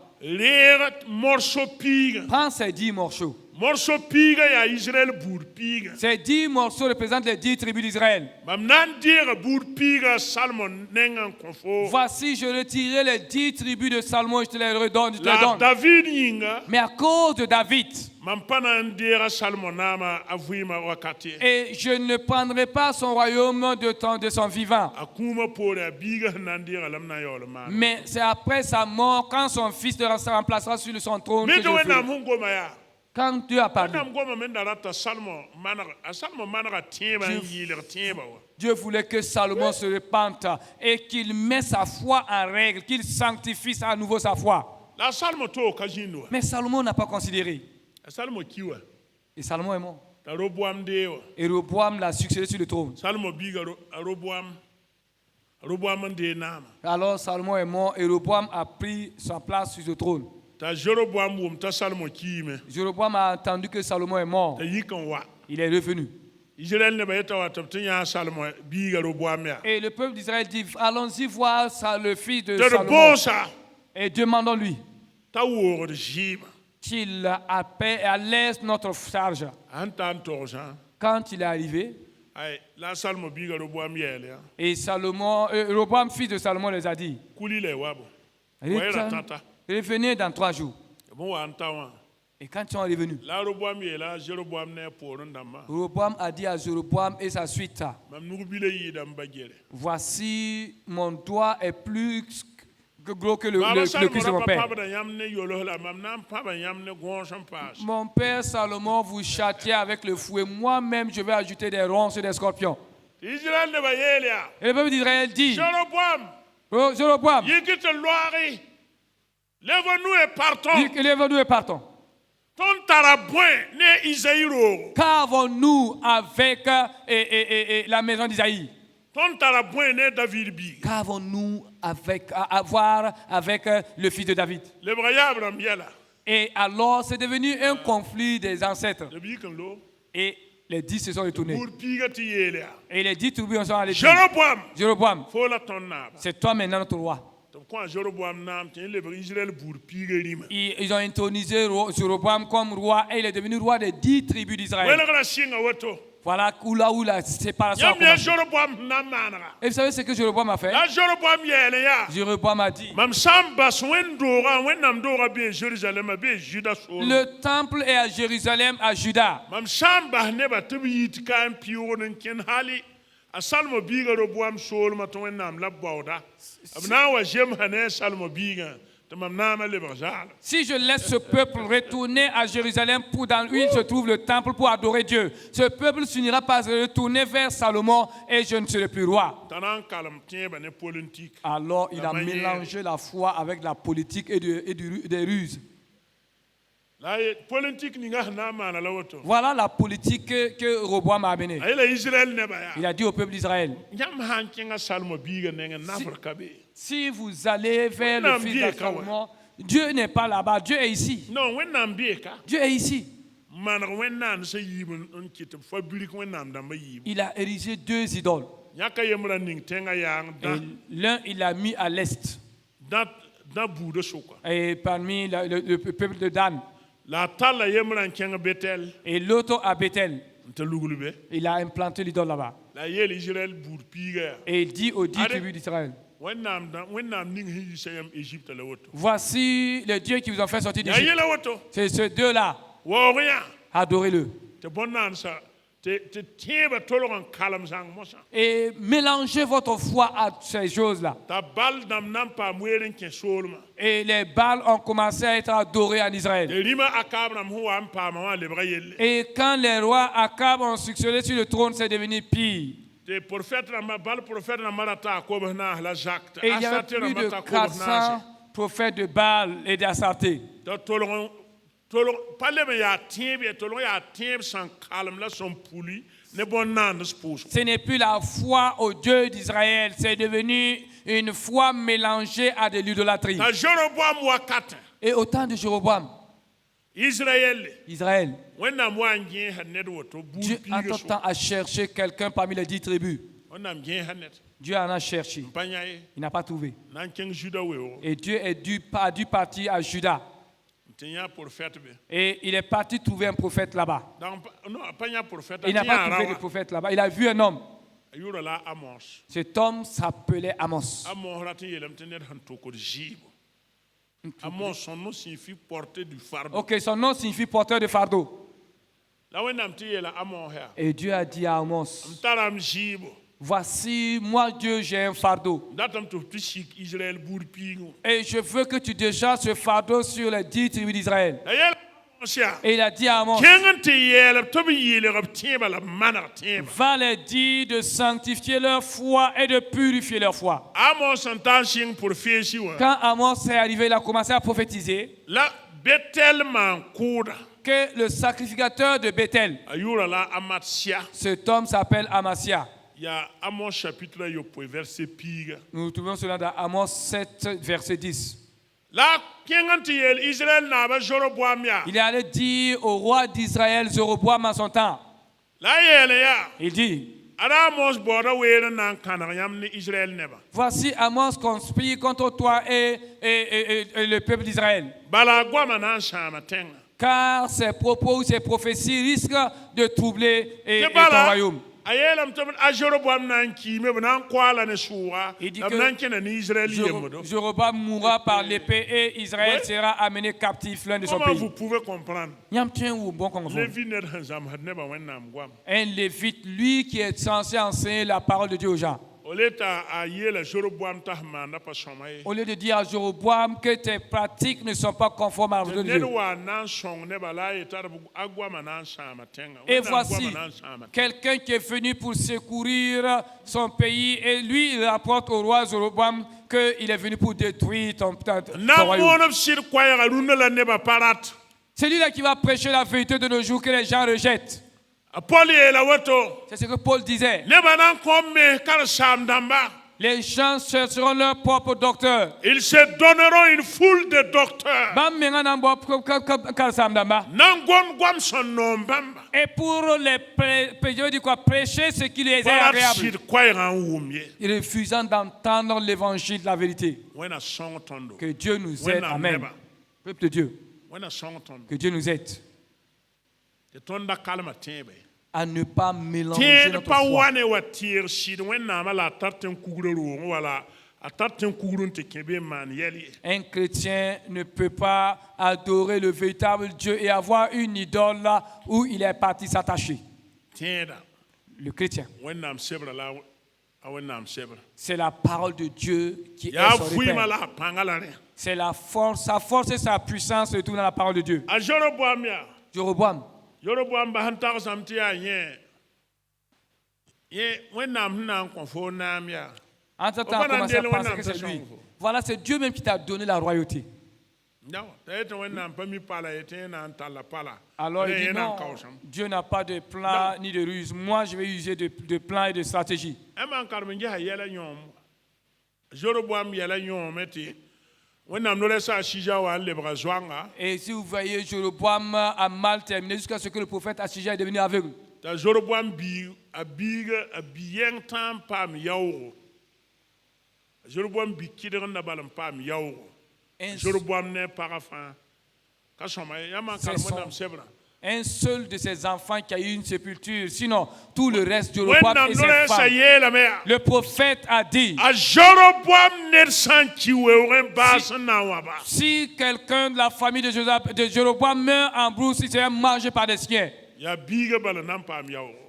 prends ces 10 morceaux morceau piga ya Israël bour piga. Ces 10 morceaux représentent les 10 tribus d'Israël. Mam nan dira bour piga Salmon nengan konfo. Voici, je retirerai les 10 tribus de Salomon et je te les redonne. La David yinga. Mais à cause de David, Mam panan dira Salmon nama avuima wakati. et je ne prendrai pas son royaume de son vivant. Akuma pora biga nan dira lamna yolo man. Mais c'est après sa mort, quand son fils le remplacera sur son trône, que Mais je to le ferai. na mungo maya. Quand Dieu a parlé, Nam goma men darata Salmon manara tiba yiler tiba. Dieu voulait que Salomon se repente et qu'il mette sa foi en règle, qu'il sanctifie à nouveau sa foi. La Salmon to kajinwa. Mais Salomon n'a pas considéré. Salmon kiwa. Et Salomon est mort. Ta Roboam dewa. Et Roboam l'a succédé sur le trône. Salmon biga Roboam de nama. Alors Salomon est mort et Roboam a pris sa place sur le trône. Ta Jeroboam wum ta Salmon kime. Jéroboam a entendu que Salomon est mort. Ta yikan wa. Il est revenu. Israël ne bayeta wa tabtinya Salmon biga Roboam ya. Et le peuple d'Israël dit, allons-y voir le fils de Ta Salomon bosa et demandons-lui ta wor jiba. qu'il appelle et laisse notre charge. Antan torja. Quand il est arrivé, Ay la Salmon biga Roboam yele ya. et Roboam, fils de Salomon, les a dit, Kulile wabo. Wera tata. revenez dans 3 jours. Bon wa antawa. Et quand ils sont revenus, La Roboam yela Jeroboam ne poron dama. Roboam a dit à Jéroboam et sa suite, Mam nugubile yidam bagere. voici mon doigt est plus gros que le Christ de mon père. Mon père Salomon vous châtiait avec le fouet. Moi-même, je vais ajouter des ronces et des scorpions. Et le peuple d'Israël dit, Jéroboam, lève-nous et partons. lève-nous et partons. Qu'avons-nous avec la maison d'Isaïe? Qu'avons-nous à voir avec le fils de David? Et alors, c'est devenu un conflit des ancêtres. Et les 10 se sont retournés. Et les 10 tribus sont allés dire, Jéroboam, c'est toi maintenant notre roi. Ils ont intronisé Jéroboam comme roi et il est devenu roi des 10 tribus d'Israël. Voilà là où la séparation a commencé. Et vous savez ce que Jéroboam a fait? Jéroboam a dit, le temple est à Jérusalem, à Juda. Salmo biga Roboam sol ma ton nam la bawda abna wa jem hane Salmo biga tamam nama le barjal. Si je laisse ce peuple retourner à Jérusalem pour dans lui se trouve le temple pour adorer Dieu, ce peuple s'unira pas à retourner vers Salomon et je ne serai plus roi. Alors il a mélangé la foi avec la politique et des ruses. Voilà la politique que Roboam a amenée. Il a dit au peuple d'Israël, si vous allez vers le fils de Salomon, Dieu n'est pas là-bas, Dieu est ici. Dieu est ici. Il a érigé 2 idoles. Et l'un, il l'a mis à l'est. Et parmi le peuple de Dan. Et l'autre à Bethel. Il a implanté l'idole là-bas. Et il dit aux 10 tribus d'Israël, voici les dieux qui vous ont fait sortir d'Égypte. C'est ces deux-là. Adorez-le. Et mélangez votre foi à ces choses-là. Et les Baals ont commencé à être adorés en Israël. Et quand les rois Akab ont succédé sur le trône, c'est devenu pire. Et il y avait plus de 400 prophètes de Baal et d'Astarté. Ce n'est plus la foi au Dieu d'Israël, c'est devenu une foi mélangée à de l'idolâtrie. Et au temps de Jéroboam, Israël, Dieu a tout le temps à chercher quelqu'un parmi les 10 tribus. Dieu en a cherché. Il n'a pas trouvé. Et Dieu a dû partir à Juda. Tiens prophète be. Et il est parti trouver un prophète là-bas. Donc non, pas un prophète. Il n'a pas trouvé de prophète là-bas. Il a vu un homme. Yura Amos. Cet homme s'appelait Amos. Amos rati yelam tenet han toko jibo. Amos son nom signifie porter du fardeau. Ok, son nom signifie porteur de fardeau. Là où nam ti yela Amos ha. Et Dieu a dit à Amos, Mtaram jibo. voici, moi Dieu, j'ai un fardeau. Datam to tishik Israël burpingo. Et je veux que tu décharges ce fardeau sur les 10 tribus d'Israël. Et il a dit à Amos, va les dire de sanctifier leur foi et de purifier leur foi. Quand Amos est arrivé, il a commencé à prophétiser que le sacrificateur de Bethel, cet homme s'appelle Amasia. Nous trouvons cela dans Amos 7, verset 10. Il est allé dire au roi d'Israël, Jéroboam, en son temps. Il dit, voici Amos conspire contre toi et le peuple d'Israël. Car ses propos ou ses prophéties risquent de troubler ton royaume. Il dit que Jéroboam mourra par l'épée et Israël sera amené captif loin de son pays. Vous pouvez comprendre. Un lévite, lui qui est censé enseigner la parole de Dieu aux gens. Au lieu de dire à Jéroboam que tes pratiques ne sont pas conformes à la volonté de Dieu. Et voici quelqu'un qui est venu pour secourir son pays et lui il rapporte au roi Jéroboam qu'il est venu pour détruire ton royaume. C'est lui-là qui va prêcher la vérité de nos jours que les gens rejettent. C'est ce que Paul disait. Les gens chercheront leur propre docteur. Ils se donneront une foule de docteurs. Et pour les prêcher ce qui les est agréable. Refusant d'entendre l'évangile de la vérité. Que Dieu nous aide. Amen. Peuple de Dieu. Que Dieu nous aide à ne pas mélanger notre foi. Un chrétien ne peut pas adorer le véritable Dieu et avoir une idole là où il est parti s'attacher. Le chrétien, c'est la parole de Dieu qui est son repère. C'est la force, sa force et sa puissance se trouvent dans la parole de Dieu. Jéroboam. En ce temps, on a commencé à penser que c'est lui. Voilà, c'est Dieu même qui t'a donné la royauté. Alors il dit non, Dieu n'a pas de plan ni de ruse. Moi, je vais user de plans et de stratégies. Et si vous voyez, Jéroboam a mal terminé jusqu'à ce que le prophète Ashija est devenu aveugle. Un seul de ses enfants qui a eu une sépulture. Sinon, tout le reste, Jéroboam et ses femmes. Le prophète a dit, si quelqu'un de la famille de Jéroboam meurt en brousse, il sera mangé par des chiens.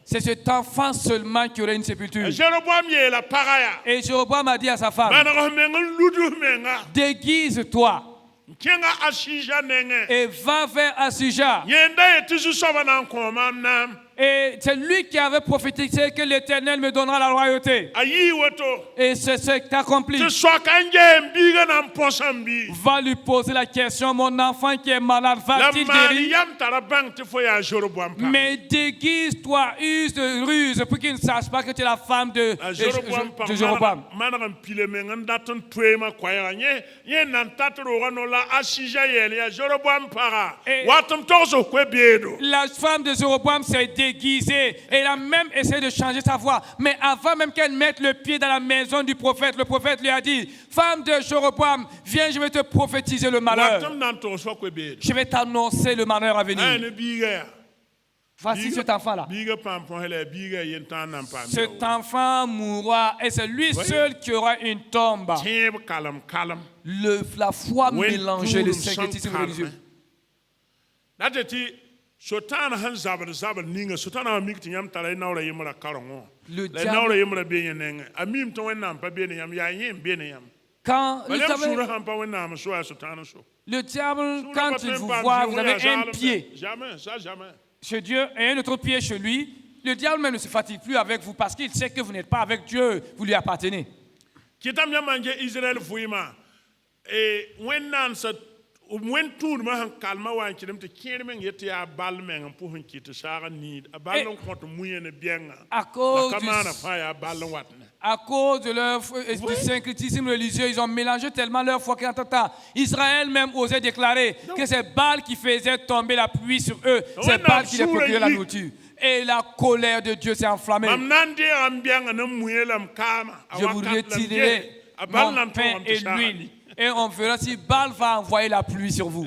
C'est cet enfant seulement qui aurait une sépulture. Et Jéroboam a dit à sa femme, déguise-toi et va vers Ashija. Et c'est lui qui avait prophétisé que l'Éternel me donnera la royauté. Et c'est ce qui accompli. Va lui poser la question, mon enfant qui est malade, va-t-il guérir? Mais déguise-toi, use de ruse pour qu'il ne sache pas que tu es la femme de Jéroboam. Et la femme de Jéroboam s'est déguisée. Et elle a même essayé de changer sa voix. Mais avant même qu'elle mette le pied dans la maison du prophète, le prophète lui a dit, femme de Jéroboam, viens, je vais te prophétiser le malheur. Je vais t'annoncer le malheur à venir. Voici cet enfant-là. Cet enfant mourra et c'est lui seul qui aura une tombe. La foi mélangée, le syncrétisme religieux. Le diable, quand il vous voit, vous avez un pied chez Dieu et un autre pied chez lui. Le diable même ne se fatigue plus avec vous parce qu'il sait que vous n'êtes pas avec Dieu, vous lui appartenez. À cause de leur du syncrétisme religieux, ils ont mélangé tellement leur foi qu'en tant temps, Israël même osait déclarer que c'est Baal qui faisait tomber la pluie sur eux, c'est Baal qui les procurait la nourriture. Et la colère de Dieu s'est enflammée. Je vous retirerai mon pain et l'huile. Et on verra si Baal va envoyer la pluie sur vous.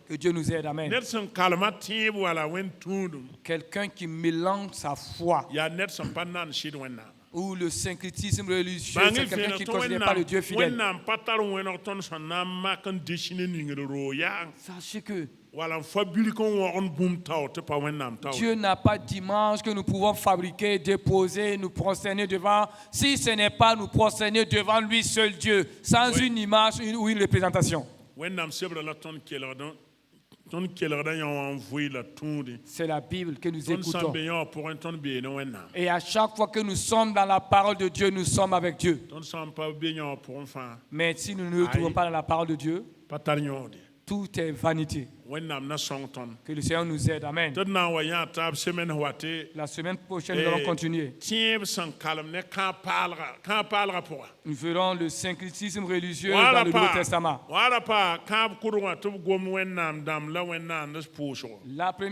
Que Dieu nous aide, amen. Quelqu'un qui mélange sa foi ou le syncrétisme religieux, c'est quelqu'un qui ne considère pas le Dieu fidèle. Sachez que Dieu n'a pas d'image que nous pouvons fabriquer, déposer, nous prosterner devant. Si ce n'est pas nous prosterner devant lui seul Dieu, sans une image ou une représentation. C'est la Bible que nous écoutons. Et à chaque fois que nous sommes dans la parole de Dieu, nous sommes avec Dieu. Mais si nous ne nous retrouvons pas dans la parole de Dieu, tout est vanité. Que le Seigneur nous aide. Amen. La semaine prochaine, nous allons continuer. Nous verrons le syncrétisme religieux dans le Nouveau Testament.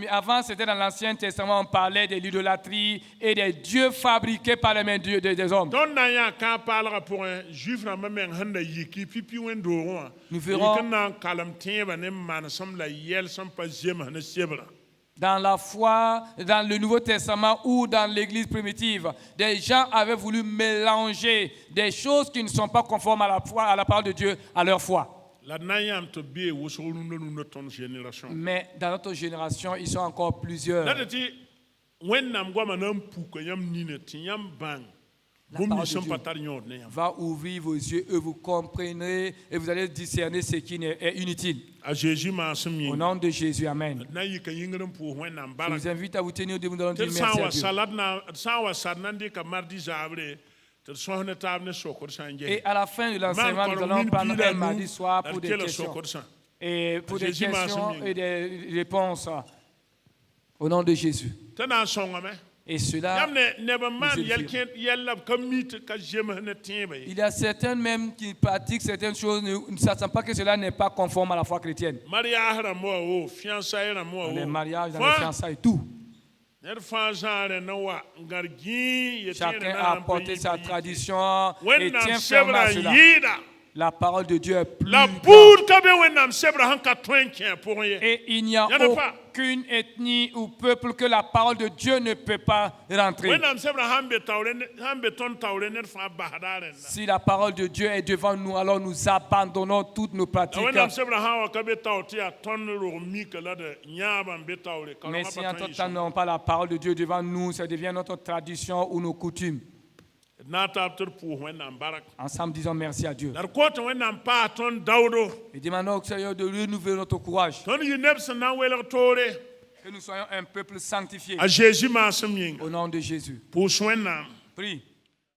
Avant, c'était dans l'Ancien Testament, on parlait de l'idolâtrie et des dieux fabriqués par les mains des hommes. Nous verrons dans la foi, dans le Nouveau Testament ou dans l'Église primitive, des gens avaient voulu mélanger des choses qui ne sont pas conformes à la foi, à la parole de Dieu, à leur foi. Mais dans notre génération, ils sont encore plusieurs. La parole de Dieu va ouvrir vos yeux et vous comprendrez et vous allez discerner ce qui est inutile. Au nom de Jésus, amen. Je vous invite à vous tenir debout, nous allons dire merci à Dieu. Et à la fin de l'enseignement, nous allons prendre un mardi soir pour des questions. Et pour des questions et des réponses. Au nom de Jésus. Et cela, il y a certains même qui pratiquent certaines choses, ne sachant pas que cela n'est pas conforme à la foi chrétienne. Dans les mariages, dans les fiançailles, tout. Chacun a apporté sa tradition et tient ferme à cela. La parole de Dieu est plus grande. Et il n'y a aucune ethnie ou peuple que la parole de Dieu ne peut pas rentrer. Si la parole de Dieu est devant nous, alors nous abandonnons toutes nos pratiques. Mais si entre-temps nous n'avons pas la parole de Dieu devant nous, ça devient notre tradition ou nos coutumes. Ensemble, disons merci à Dieu. Et demandons au Seigneur de renouveler notre courage. Que nous soyons un peuple sanctifié. Au nom de Jésus. Prie.